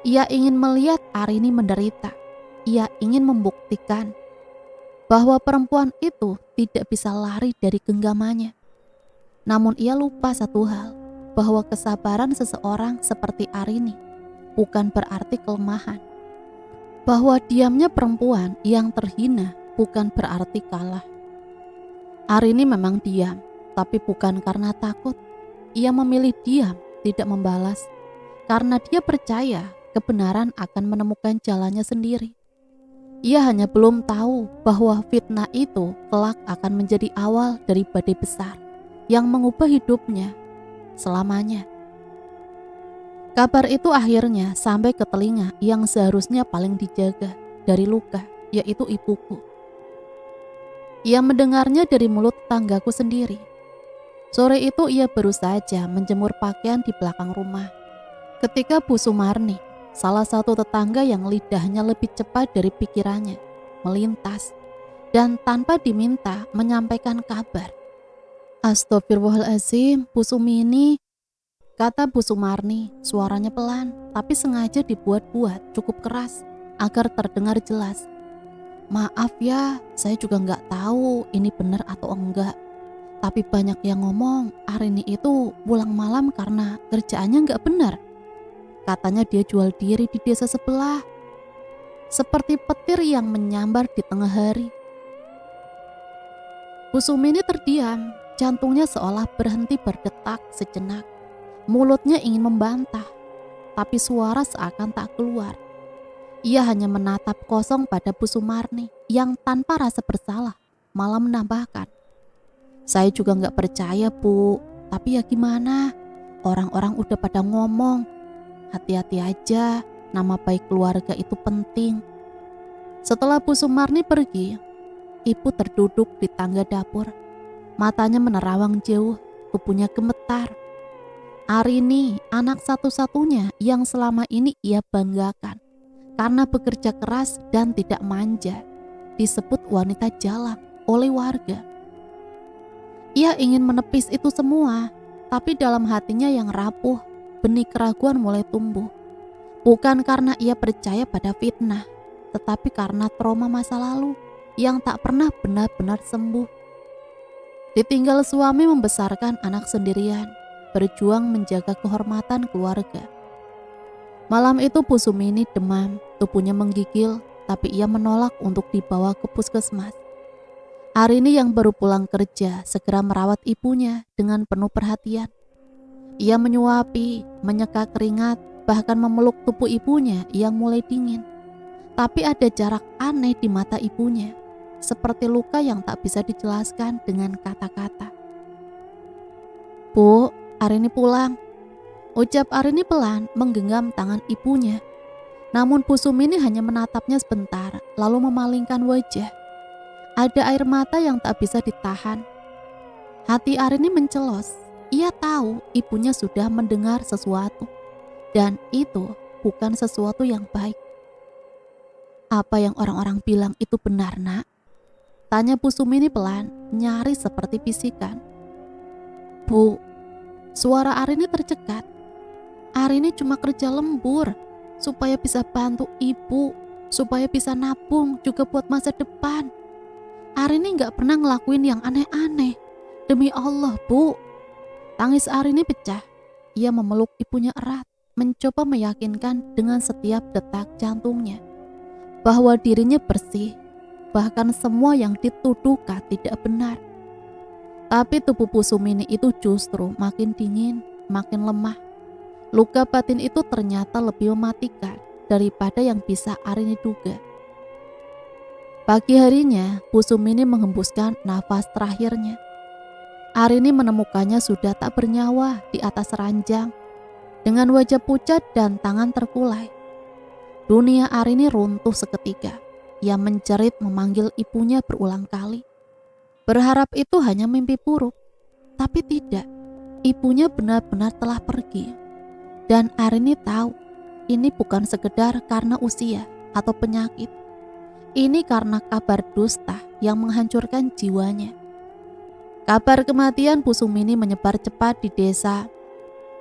Ia ingin melihat Arini menderita. Ia ingin membuktikan bahwa perempuan itu tidak bisa lari dari genggamannya. Namun ia lupa satu hal, bahwa kesabaran seseorang seperti Arini bukan berarti kelemahan. Bahwa diamnya perempuan yang terhina bukan berarti kalah. Arini memang diam, tapi bukan karena takut. Ia memilih diam, tidak membalas, karena dia percaya kebenaran akan menemukan jalannya sendiri. Ia hanya belum tahu bahwa fitnah itu kelak akan menjadi awal dari badai besar yang mengubah hidupnya selamanya. Kabar itu akhirnya sampai ke telinga yang seharusnya paling dijaga dari luka, yaitu ibuku. Ia mendengarnya dari mulut tanggaku sendiri. Sore itu ia baru saja menjemur pakaian di belakang rumah. Ketika Bu Sumarni, salah satu tetangga yang lidahnya lebih cepat dari pikirannya, melintas dan tanpa diminta menyampaikan kabar. "Astagfirullahaladzim, Bu Sumini," kata Bu Sumarni, suaranya pelan tapi sengaja dibuat-buat cukup keras agar terdengar jelas. "Maaf ya, saya juga nggak tahu ini benar atau enggak. Tapi banyak yang ngomong Arini itu pulang malam karena kerjaannya nggak benar. Katanya dia jual diri di desa sebelah. Seperti petir yang menyambar di tengah hari." Bu Sumini terdiam, jantungnya seolah berhenti berdetak sejenak. Mulutnya ingin membantah, tapi suara seakan tak keluar. Ia hanya menatap kosong pada Bu Sumarni yang tanpa rasa bersalah malah menambahkan, "Saya juga nggak percaya, Bu, tapi ya gimana? Orang-orang udah pada ngomong. Hati-hati aja, nama baik keluarga itu penting." Setelah Bu Sumarni pergi, ibu terduduk di tangga dapur. Matanya menerawang jauh, tubuhnya gemetar. Arini, anak satu-satunya yang selama ini ia banggakan karena bekerja keras dan tidak manja, disebut wanita jalan oleh warga. Ia ingin menepis itu semua, tapi dalam hatinya yang rapuh, benih keraguan mulai tumbuh. Bukan karena ia percaya pada fitnah, tetapi karena trauma masa lalu yang tak pernah benar-benar sembuh. Ditinggal suami membesarkan anak sendirian, berjuang menjaga kehormatan keluarga. Malam itu Bu Sumini demam, tubuhnya menggigil, tapi ia menolak untuk dibawa ke puskesmas. Arini yang baru pulang kerja segera merawat ibunya dengan penuh perhatian. Ia menyuapi, menyeka keringat, bahkan memeluk tubuh ibunya yang mulai dingin. Tapi ada jarak aneh di mata ibunya, seperti luka yang tak bisa dijelaskan dengan kata-kata. "Bu, Arini pulang," ucap Arini pelan menggenggam tangan ibunya. Namun Bu Sumini hanya menatapnya sebentar, lalu memalingkan wajah. Ada air mata yang tak bisa ditahan. Hati Arini mencelos. Ia tahu ibunya sudah mendengar sesuatu, dan itu bukan sesuatu yang baik. "Apa yang orang-orang bilang itu benar, Nak?" tanya Bu Sumini pelan, nyaris seperti bisikan. "Bu," suara Arini tercekat. "Arini cuma kerja lembur supaya bisa bantu ibu, supaya bisa nabung juga buat masa depan. Arini gak pernah ngelakuin yang aneh-aneh. Demi Allah, Bu." Tangis Arini pecah. Ia memeluk ibunya erat, mencoba meyakinkan dengan setiap detak jantungnya bahwa dirinya bersih, bahkan semua yang dituduhkan tidak benar. Tapi tubuh Bu Sumini itu justru makin dingin, makin lemah. Luka batin itu ternyata lebih mematikan daripada yang bisa Arini duga. Pagi harinya, Bu Sumini menghembuskan nafas terakhirnya. Arini menemukannya sudah tak bernyawa di atas ranjang, dengan wajah pucat dan tangan terkulai. Dunia Arini runtuh seketika. Ia menjerit memanggil ibunya berulang kali. Berharap itu hanya mimpi buruk, tapi tidak. Ibunya benar-benar telah pergi. Dan Arini tahu, ini bukan sekedar karena usia atau penyakit. Ini karena kabar dusta yang menghancurkan jiwanya. Kabar kematian Bu Sumini menyebar cepat di desa.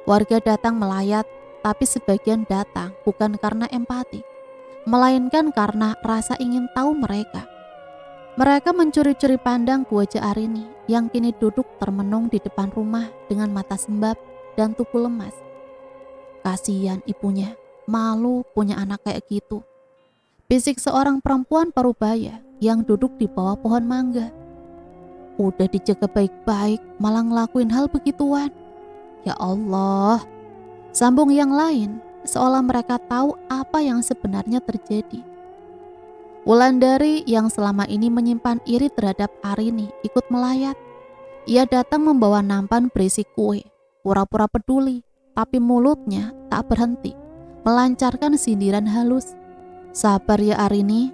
Warga datang melayat, tapi sebagian datang bukan karena empati, melainkan karena rasa ingin tahu mereka. Mereka mencuri-curi pandang ke wajah Arini yang kini duduk termenung di depan rumah dengan mata sembab dan tubuh lemas. Kasihan ibunya, malu punya anak kayak gitu, bisik seorang perempuan parubaya yang duduk di bawah pohon mangga. udah dijaga baik-baik malah ngelakuin hal begituan. Ya Allah. Sambung yang lain, seolah mereka tahu apa yang sebenarnya terjadi. Wulandari yang selama ini menyimpan iri terhadap Arini ikut melayat. Ia datang membawa nampan berisi kue, pura-pura peduli, tapi mulutnya tak berhenti, melancarkan sindiran halus. Sabar ya Arini,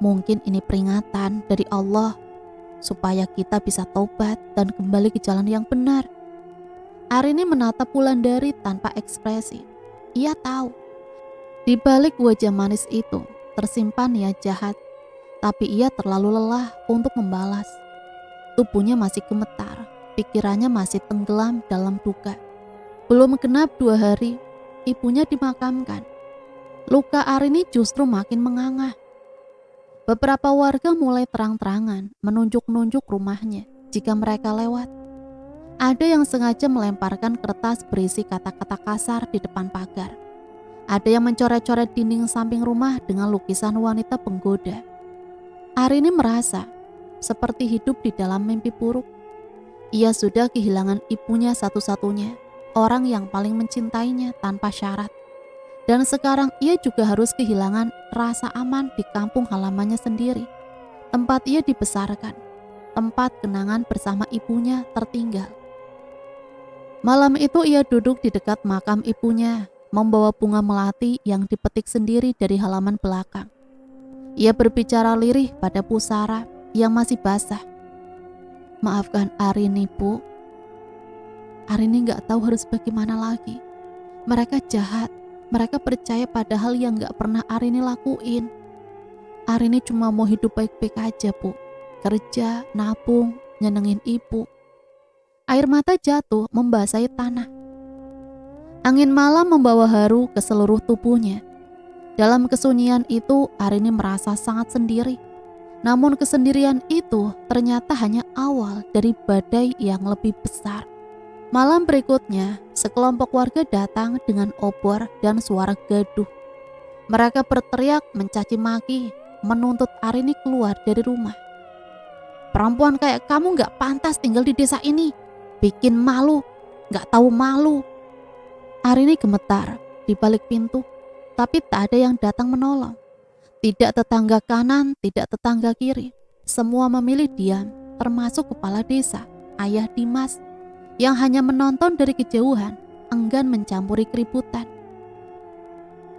mungkin ini peringatan dari Allah, supaya kita bisa taubat dan kembali ke jalan yang benar. Arini menatap Wulandari tanpa ekspresi. Ia tahu, di balik wajah manis itu tersimpan niat jahat, tapi ia terlalu lelah untuk membalas. Tubuhnya masih gemetar, pikirannya masih tenggelam dalam duka. Belum genap 2 hari, ibunya dimakamkan. Luka Arini justru makin menganga. Beberapa warga mulai terang-terangan menunjuk-nunjuk rumahnya jika mereka lewat. Ada yang sengaja melemparkan kertas berisi kata-kata kasar di depan pagar. Ada yang mencoret-coret dinding samping rumah dengan lukisan wanita penggoda. Arini merasa seperti hidup di dalam mimpi buruk. Ia sudah kehilangan ibunya satu-satunya, orang yang paling mencintainya tanpa syarat. Dan sekarang ia juga harus kehilangan rasa aman di kampung halamannya sendiri, tempat ia dibesarkan, tempat kenangan bersama ibunya tertinggal. Malam itu ia duduk di dekat makam ibunya, membawa bunga melati yang dipetik sendiri dari halaman belakang. Ia berbicara lirih pada pusara yang masih basah. Maafkan Arini, Bu. Arini gak tahu harus bagaimana lagi. Mereka jahat, mereka percaya pada hal yang gak pernah Arini lakuin. Arini cuma mau hidup baik-baik aja, Bu. Kerja, nabung, nyenengin ibu. Air mata jatuh membasahi tanah. Angin malam membawa haru ke seluruh tubuhnya. Dalam kesunyian itu, Arini merasa sangat sendiri. Namun kesendirian itu ternyata hanya awal dari badai yang lebih besar. Malam berikutnya, sekelompok warga datang dengan obor dan suara gaduh. Mereka berteriak mencaci maki, menuntut Arini keluar dari rumah. Perempuan kayak kamu gak pantas tinggal di desa ini. Bikin malu, gak tahu malu. Arini gemetar di balik pintu, tapi tak ada yang datang menolong. Tidak tetangga kanan, tidak tetangga kiri. Semua memilih diam, termasuk kepala desa, Ayah Dimas, yang hanya menonton dari kejauhan, enggan mencampuri keributan.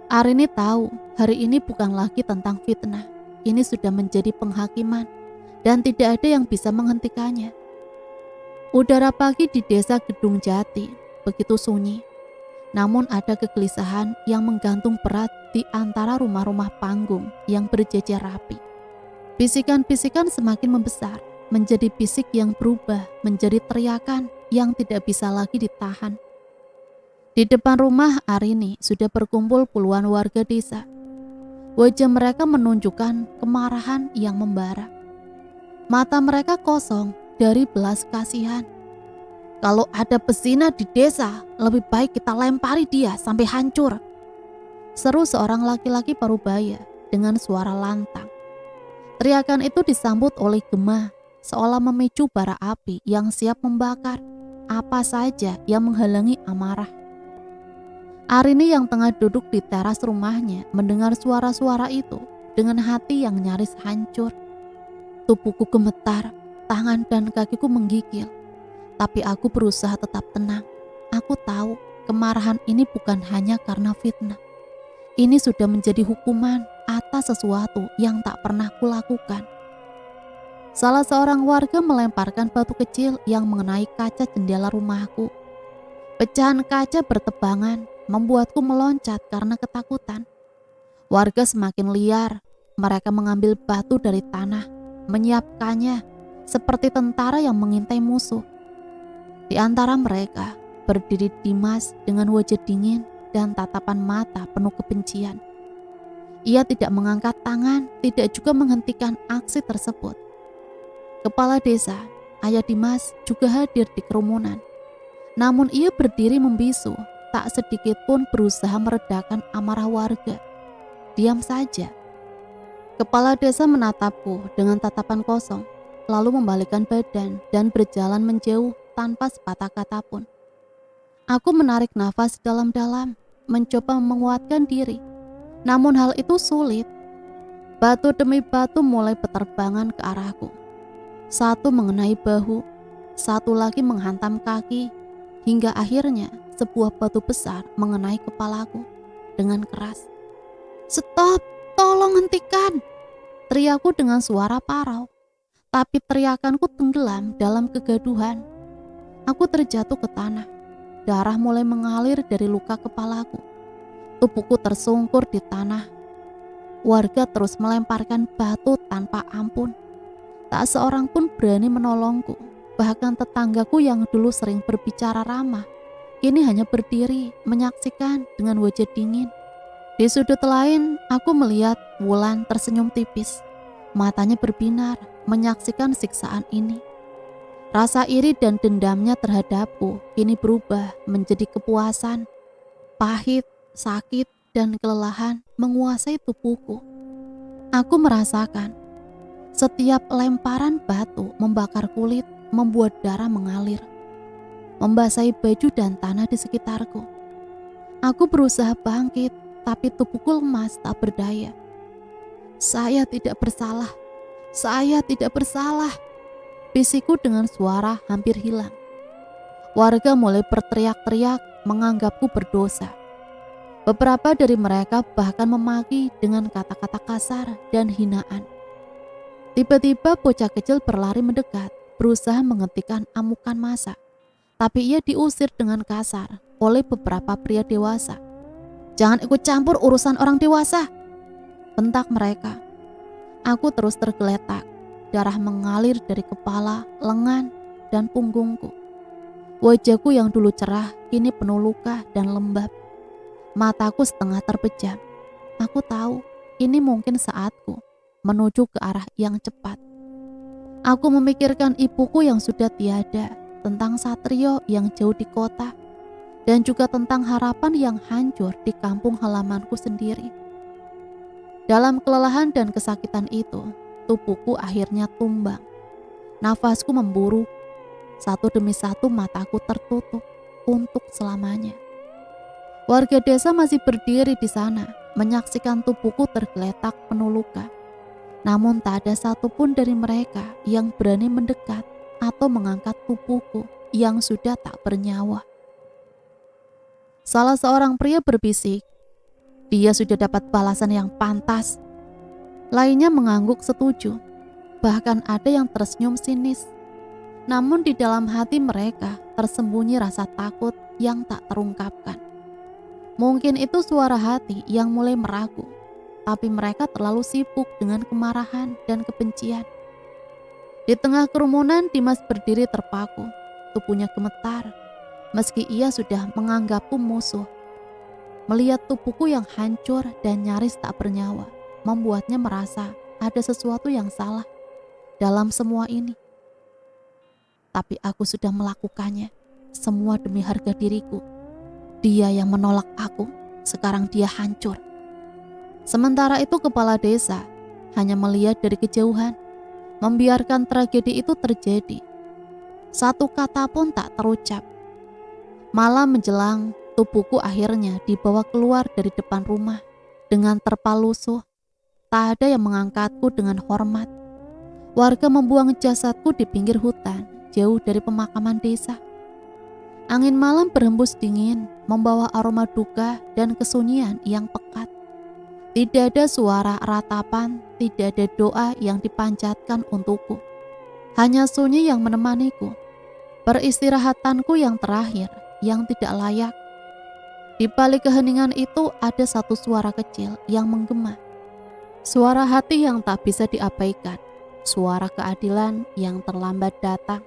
Arini tahu hari ini bukan lagi tentang fitnah. Ini sudah menjadi penghakiman, dan tidak ada yang bisa menghentikannya. Udara pagi di desa Gedung Jati begitu sunyi. Namun ada kegelisahan yang menggantung berat di antara rumah-rumah panggung yang berjejer rapi. Bisikan-bisikan semakin membesar, menjadi bisik yang berubah menjadi teriakan yang tidak bisa lagi ditahan. Di depan rumah Arini sudah berkumpul puluhan warga desa. Wajah mereka menunjukkan kemarahan yang membara. Mata mereka kosong dari belas kasihan. Kalau ada pezina di desa, lebih baik kita lempari dia sampai hancur. Seru seorang laki-laki parubaya dengan suara lantang. Teriakan itu disambut oleh gema, seolah memicu bara api yang siap membakar apa saja yang menghalangi amarah. Arini yang tengah duduk di teras rumahnya mendengar suara-suara itu dengan hati yang nyaris hancur. Tubuhku gemetar, tangan dan kakiku menggigil. Tapi aku berusaha tetap tenang. Aku tahu kemarahan ini bukan hanya karena fitnah. Ini sudah menjadi hukuman atas sesuatu yang tak pernah kulakukan. Salah seorang warga melemparkan batu kecil yang mengenai kaca jendela rumahku. Pecahan kaca bertebangan membuatku meloncat karena ketakutan. Warga semakin liar. Mereka mengambil batu dari tanah, menyiapkannya seperti tentara yang mengintai musuh. Di antara mereka berdiri Dimas dengan wajah dingin dan tatapan mata penuh kebencian. Ia tidak mengangkat tangan, tidak juga menghentikan aksi tersebut. Kepala desa, Ayah Dimas, juga hadir di kerumunan. Namun ia berdiri membisu, tak sedikit pun berusaha meredakan amarah warga. Diam saja. Kepala desa menatapku dengan tatapan kosong. lalu membalikkan badan dan berjalan menjauh tanpa sepatah kata pun. Aku menarik nafas dalam-dalam, mencoba menguatkan diri. Namun hal itu sulit. Batu demi batu mulai berterbangan ke arahku. Satu mengenai bahu, satu lagi menghantam kaki, hingga akhirnya sebuah batu besar mengenai kepalaku dengan keras. "Stop, tolong hentikan!" teriakku dengan suara parau. Tapi teriakanku tenggelam dalam kegaduhan. Aku terjatuh ke tanah. Darah mulai mengalir dari luka kepalaku. Tubuhku tersungkur di tanah. Warga terus melemparkan batu tanpa ampun. Tak seorang pun berani menolongku. Bahkan tetanggaku yang dulu sering berbicara ramah, kini hanya berdiri menyaksikan dengan wajah dingin. Di sudut lain, aku melihat Wulan tersenyum tipis. Matanya berbinar menyaksikan siksaan ini. Rasa iri dan dendamnya terhadapku kini berubah menjadi kepuasan. Pahit, sakit, dan kelelahan menguasai tubuhku. Aku merasakan setiap lemparan batu membakar kulit, membuat darah mengalir, membasahi baju dan tanah di sekitarku. Aku berusaha bangkit, tapi tubuhku lemas tak berdaya. "Saya tidak bersalah. Saya tidak bersalah," bisikku dengan suara hampir hilang. Warga mulai berteriak-teriak menganggapku berdosa. Beberapa dari mereka bahkan memaki dengan kata-kata kasar dan hinaan. Tiba-tiba bocah kecil berlari mendekat, berusaha menghentikan amukan massa. Tapi ia diusir dengan kasar oleh beberapa pria dewasa. "Jangan ikut campur urusan orang dewasa," bentak mereka. Aku terus tergeletak. Darah mengalir dari kepala, lengan, dan punggungku. Wajahku yang dulu cerah kini penuh luka dan lembab. Mataku setengah terpejam. Aku tahu ini mungkin saatku menuju ke arah yang cepat. Aku memikirkan ibuku yang sudah tiada, tentang Satrio yang jauh di kota, dan juga tentang harapan yang hancur di kampung halamanku sendiri. Dalam kelelahan dan kesakitan itu, tubuhku akhirnya tumbang. Nafasku memburu. Satu demi satu mataku tertutup untuk selamanya. Warga desa masih berdiri di sana, menyaksikan tubuhku tergeletak penuh luka. Namun tak ada satupun dari mereka yang berani mendekat atau mengangkat tubuhku yang sudah tak bernyawa. Salah seorang pria berbisik, "Dia sudah dapat balasan yang pantas." Lainnya mengangguk setuju. Bahkan ada yang tersenyum sinis. Namun di dalam hati mereka tersembunyi rasa takut yang tak terungkapkan. Mungkin itu suara hati yang mulai meragu, tapi mereka terlalu sibuk dengan kemarahan dan kebencian. Di tengah kerumunan, Dimas berdiri terpaku. Tubuhnya gemetar, meski ia sudah menganggapku musuh. Melihat tubuhku yang hancur dan nyaris tak bernyawa, membuatnya merasa ada sesuatu yang salah dalam semua ini. Tapi aku sudah melakukannya, semua demi harga diriku. Dia yang menolak aku, sekarang dia hancur. Sementara itu kepala desa hanya melihat dari kejauhan, membiarkan tragedi itu terjadi. Satu kata pun tak terucap. Malam menjelang, tubuhku akhirnya dibawa keluar dari depan rumah dengan terpal lusuh. Tak ada yang mengangkatku dengan hormat. Warga membuang jasadku di pinggir hutan, jauh dari pemakaman desa. Angin malam berhembus dingin, membawa aroma duka dan kesunyian yang pekat. Tidak ada suara ratapan, tidak ada doa yang dipanjatkan untukku. Hanya sunyi yang menemaniku. Peristirahatanku yang terakhir, yang tidak layak. Di balik keheningan itu ada satu suara kecil yang menggema. Suara hati yang tak bisa diabaikan. Suara keadilan yang terlambat datang.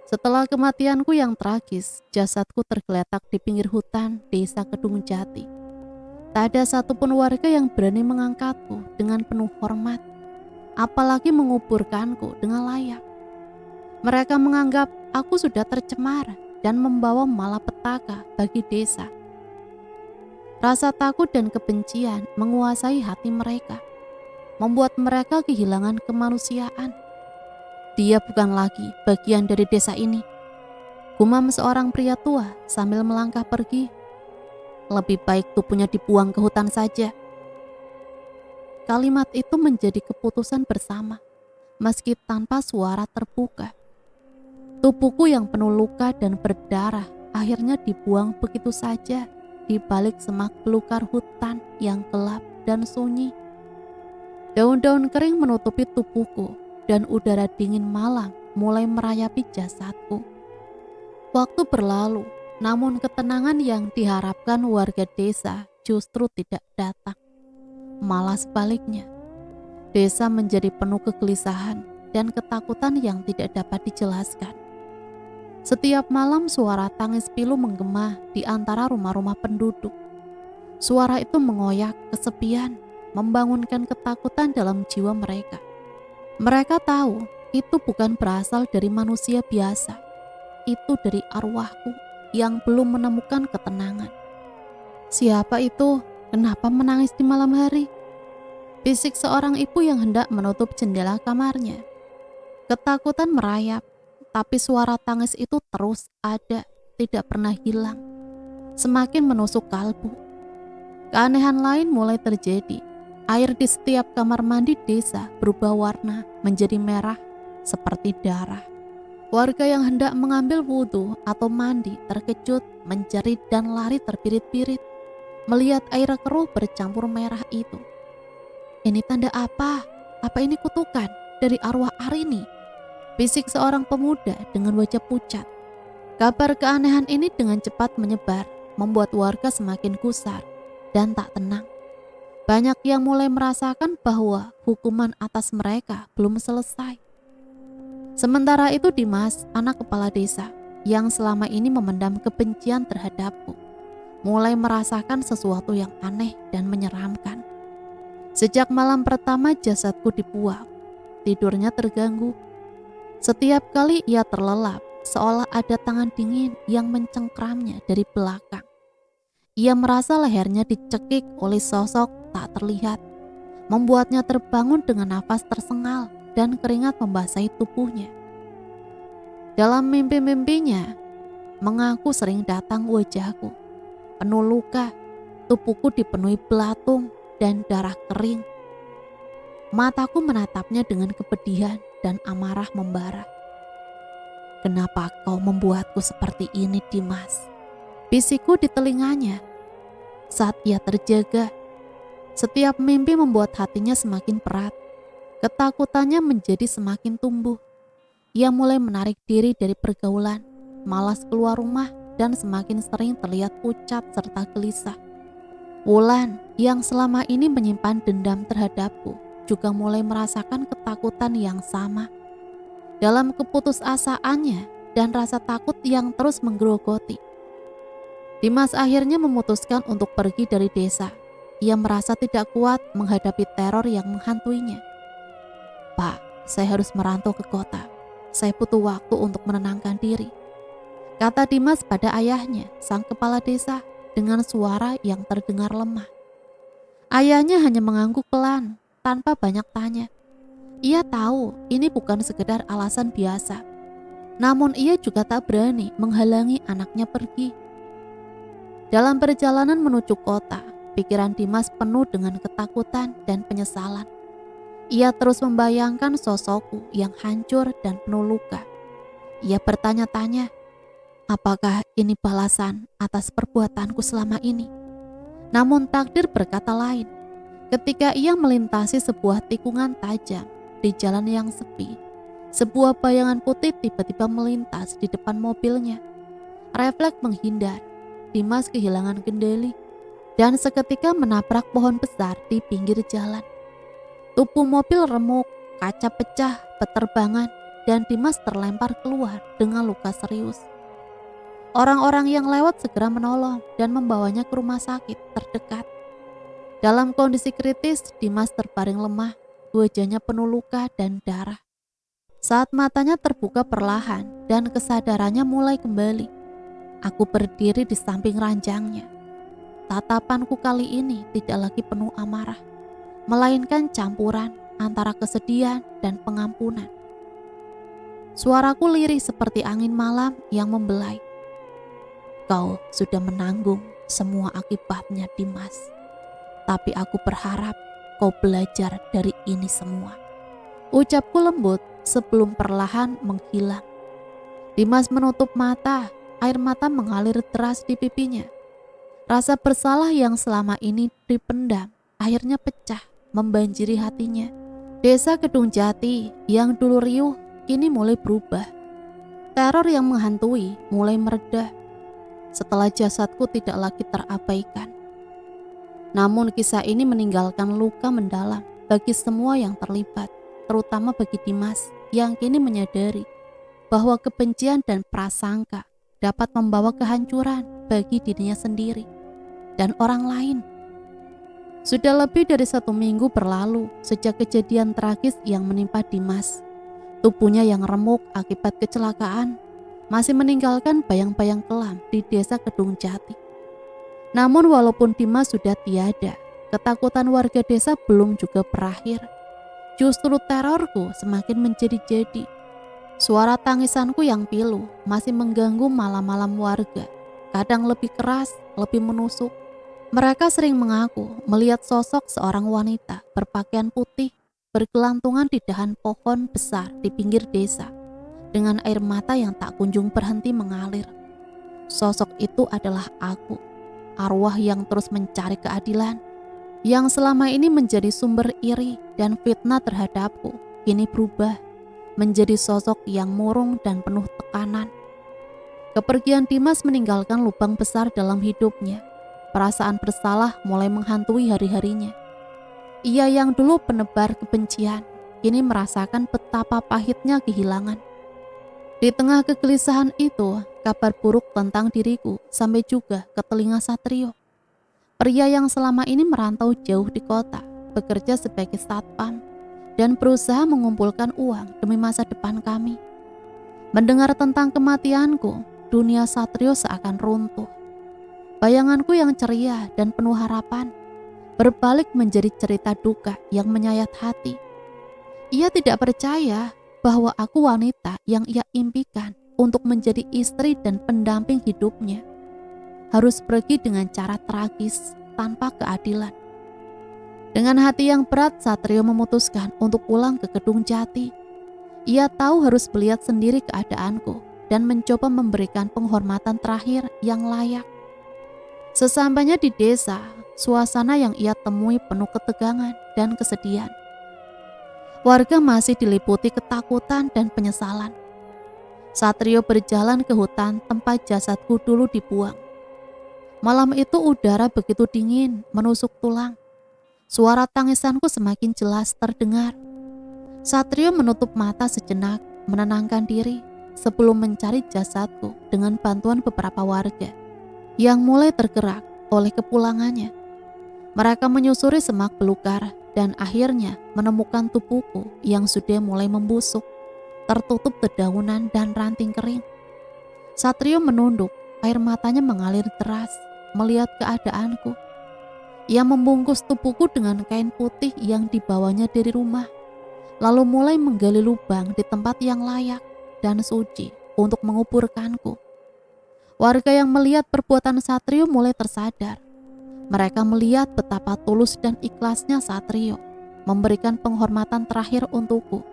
Setelah kematianku yang tragis, jasadku tergeletak di pinggir hutan desa Kedung Jati. Tak ada satupun warga yang berani mengangkatku dengan penuh hormat, apalagi menguburkanku dengan layak. Mereka menganggap aku sudah tercemar dan membawa malapetaka bagi desa. Rasa takut dan kebencian menguasai hati mereka, membuat mereka kehilangan kemanusiaan. Dia bukan lagi bagian dari desa ini. Gumam seorang pria tua sambil melangkah pergi. Lebih baik tubuhnya dibuang ke hutan saja. Kalimat itu menjadi keputusan bersama, meski tanpa suara terbuka. Tubuhku yang penuh luka dan berdarah akhirnya dibuang begitu saja di balik semak belukar hutan yang gelap dan sunyi. Daun-daun kering menutupi tubuhku dan udara dingin malam mulai merayapi jasadku. Waktu berlalu, namun ketenangan yang diharapkan warga desa justru tidak datang. Malah sebaliknya, desa menjadi penuh kegelisahan dan ketakutan yang tidak dapat dijelaskan. Setiap malam suara tangis pilu menggema di antara rumah-rumah penduduk. Suara itu mengoyak kesepian, membangunkan ketakutan dalam jiwa mereka. Mereka tahu itu bukan berasal dari manusia biasa. Itu dari arwahku yang belum menemukan ketenangan. Siapa itu? Kenapa menangis di malam hari? Bisik seorang ibu yang hendak menutup jendela kamarnya. Ketakutan merayap, tapi suara tangis itu terus ada, tidak pernah hilang. Semakin menusuk kalbu. Keanehan lain mulai terjadi. Air di setiap kamar mandi desa berubah warna menjadi merah seperti darah. Warga yang hendak mengambil wudhu atau mandi terkejut, menjerit dan lari terbirit-birit melihat air keruh bercampur merah itu. Ini tanda apa? Apa ini kutukan dari arwah Arini? Bisik seorang pemuda dengan wajah pucat. Kabar keanehan ini dengan cepat menyebar, membuat warga semakin gusar dan tak tenang. Banyak yang mulai merasakan bahwa hukuman atas mereka belum selesai. Sementara itu Dimas, anak kepala desa, yang selama ini memendam kebencian terhadapku, mulai merasakan sesuatu yang aneh dan menyeramkan. Sejak malam pertama jasadku dibuang, tidurnya terganggu. Setiap kali ia terlelap, seolah ada tangan dingin yang mencengkramnya dari belakang. Ia merasa lehernya dicekik oleh sosok tak terlihat, membuatnya terbangun dengan nafas tersengal dan keringat membasahi tubuhnya. Dalam mimpi-mimpinya, mengaku sering datang wajahku, penuh luka, tubuhku dipenuhi belatung dan darah kering. Mataku menatapnya dengan kepedihan dan amarah membara. Kenapa kau membuatku seperti ini, Dimas? Bisikku di telinganya. Saat ia terjaga, setiap mimpi membuat hatinya semakin berat. Ketakutannya menjadi semakin tumbuh. Ia mulai menarik diri dari pergaulan, malas keluar rumah, dan semakin sering terlihat pucat serta gelisah. Wulan yang selama ini menyimpan dendam terhadapku juga mulai merasakan ketakutan yang sama. Dalam keputusasaannya dan rasa takut yang terus menggerogoti, Dimas akhirnya memutuskan untuk pergi dari desa. Ia merasa tidak kuat menghadapi teror yang menghantuinya. Pak, saya harus merantau ke kota. Saya butuh waktu untuk menenangkan diri, kata Dimas pada ayahnya, sang kepala desa, dengan suara yang terdengar lemah. Ayahnya hanya mengangguk pelan, tanpa banyak tanya. Ia tahu ini bukan sekedar alasan biasa, namun ia juga tak berani menghalangi anaknya pergi. Dalam perjalanan menuju kota, pikiran Dimas penuh dengan ketakutan dan penyesalan. Ia terus membayangkan sosokku yang hancur dan penuh luka. Ia bertanya-tanya, apakah ini balasan atas perbuatanku selama ini? Namun takdir berkata lain. Ketika ia melintasi sebuah tikungan tajam di jalan yang sepi, sebuah bayangan putih tiba-tiba melintas di depan mobilnya. Refleks menghindar, Dimas kehilangan kendali dan seketika menabrak pohon besar di pinggir jalan. Tubuh mobil remuk, kaca pecah, beterbangan, dan Dimas terlempar keluar dengan luka serius. Orang-orang yang lewat segera menolong dan membawanya ke rumah sakit terdekat. Dalam kondisi kritis, Dimas terbaring lemah, wajahnya penuh luka dan darah. Saat matanya terbuka perlahan dan kesadarannya mulai kembali, aku berdiri di samping ranjangnya. Tatapanku kali ini tidak lagi penuh amarah, melainkan campuran antara kesedihan dan pengampunan. Suaraku lirih seperti angin malam yang membelai. Kau sudah menanggung semua akibatnya, Dimas. Tapi aku berharap kau belajar dari ini semua. Ucapku lembut sebelum perlahan menghilang. Dimas menutup mata, air mata mengalir deras di pipinya. Rasa bersalah yang selama ini dipendam akhirnya pecah membanjiri hatinya. Desa Kedung Jati yang dulu riuh kini mulai berubah. Teror yang menghantui mulai mereda setelah jasadku tidak lagi terabaikan. Namun kisah ini meninggalkan luka mendalam bagi semua yang terlibat, terutama bagi Dimas yang kini menyadari bahwa kebencian dan prasangka dapat membawa kehancuran bagi dirinya sendiri dan orang lain. Sudah lebih dari 1 minggu berlalu sejak kejadian tragis yang menimpa Dimas. Tubuhnya yang remuk akibat kecelakaan masih meninggalkan bayang-bayang kelam di desa Kedung Jati. Namun walaupun Dimas sudah tiada, ketakutan warga desa belum juga berakhir. Justru terorku semakin menjadi-jadi. Suara tangisanku yang pilu masih mengganggu malam-malam warga. Kadang lebih keras, lebih menusuk. Mereka sering mengaku melihat sosok seorang wanita berpakaian putih bergelantungan di dahan pohon besar di pinggir desa dengan air mata yang tak kunjung berhenti mengalir. Sosok itu adalah aku, arwah yang terus mencari keadilan, yang selama ini menjadi sumber iri dan fitnah terhadapku, kini berubah menjadi sosok yang murung dan penuh tekanan. Kepergian Dimas meninggalkan lubang besar dalam hidupnya. Perasaan bersalah mulai menghantui hari-harinya. Ia yang dulu penebar kebencian, kini merasakan betapa pahitnya kehilangan. Di tengah kegelisahan itu, kabar buruk tentang diriku sampai juga ke telinga Satrio. Pria yang selama ini merantau jauh di kota, bekerja sebagai satpam, dan berusaha mengumpulkan uang demi masa depan kami. Mendengar tentang kematianku, dunia Satrio seakan runtuh. Bayanganku yang ceria dan penuh harapan berbalik menjadi cerita duka yang menyayat hati. Ia tidak percaya bahwa aku wanita yang ia impikan untuk menjadi istri dan pendamping hidupnya harus pergi dengan cara tragis tanpa keadilan. Dengan hati yang berat, Satrio memutuskan untuk pulang ke Kedung Jati. Ia tahu harus melihat sendiri keadaanku dan mencoba memberikan penghormatan terakhir yang layak. Sesampainya di desa, suasana yang ia temui penuh ketegangan dan kesedihan. Warga masih diliputi ketakutan dan penyesalan. Satrio berjalan ke hutan tempat jasadku dulu dibuang. Malam itu udara begitu dingin, menusuk tulang. Suara tangisanku semakin jelas terdengar. Satrio menutup mata sejenak, menenangkan diri sebelum mencari jasadku dengan bantuan beberapa warga yang mulai tergerak oleh kepulangannya. Mereka menyusuri semak belukar dan akhirnya menemukan tubuhku yang sudah mulai membusuk, tertutup dedaunan dan ranting kering. Satrio menunduk, air matanya mengalir deras melihat keadaanku. Ia membungkus tubuhku dengan kain putih yang dibawanya dari rumah, lalu mulai menggali lubang di tempat yang layak dan suci untuk menguburkanku. Warga yang melihat perbuatan Satrio mulai tersadar. Mereka melihat betapa tulus dan ikhlasnya Satrio memberikan penghormatan terakhir untukku.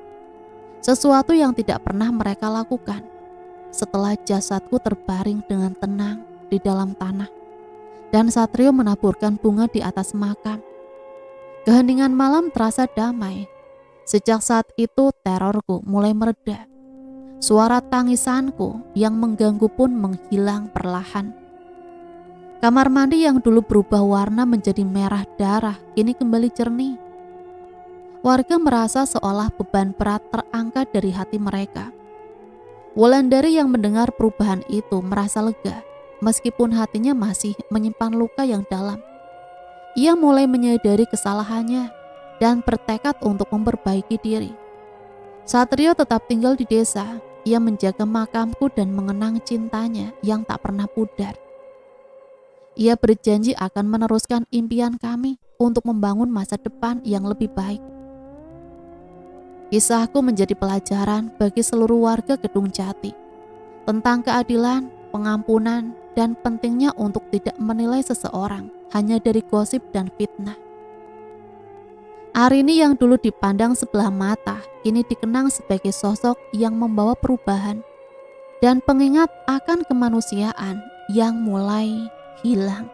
Sesuatu yang tidak pernah mereka lakukan setelah jasadku terbaring dengan tenang di dalam tanah dan Satrio menaburkan bunga di atas makam. Keheningan malam terasa damai. Sejak saat itu terorku mulai mereda. Suara tangisanku yang mengganggu pun menghilang perlahan. Kamar mandi yang dulu berubah warna menjadi merah darah kini kembali jernih. Warga merasa seolah beban berat terangkat dari hati mereka. Wulandari yang mendengar perubahan itu merasa lega, meskipun hatinya masih menyimpan luka yang dalam. Ia mulai menyadari kesalahannya dan bertekad untuk memperbaiki diri. Satrio tetap tinggal di desa. Ia menjaga makamku dan mengenang cintanya yang tak pernah pudar. Ia berjanji akan meneruskan impian kami untuk membangun masa depan yang lebih baik. Kisahku menjadi pelajaran bagi seluruh warga Kedung Jati tentang keadilan, pengampunan, dan pentingnya untuk tidak menilai seseorang hanya dari gosip dan fitnah. Arini yang dulu dipandang sebelah mata, kini dikenang sebagai sosok yang membawa perubahan dan pengingat akan kemanusiaan yang mulai hilang.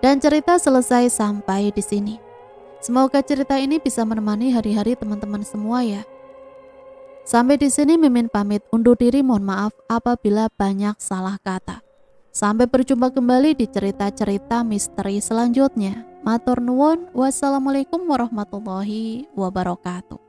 Dan cerita selesai sampai di sini. Semoga cerita ini bisa menemani hari-hari teman-teman semua ya. Sampai di sini Mimin pamit undur diri, mohon maaf apabila banyak salah kata. Sampai berjumpa kembali di cerita-cerita misteri selanjutnya. Matur nuwun, wassalamualaikum warahmatullahi wabarakatuh.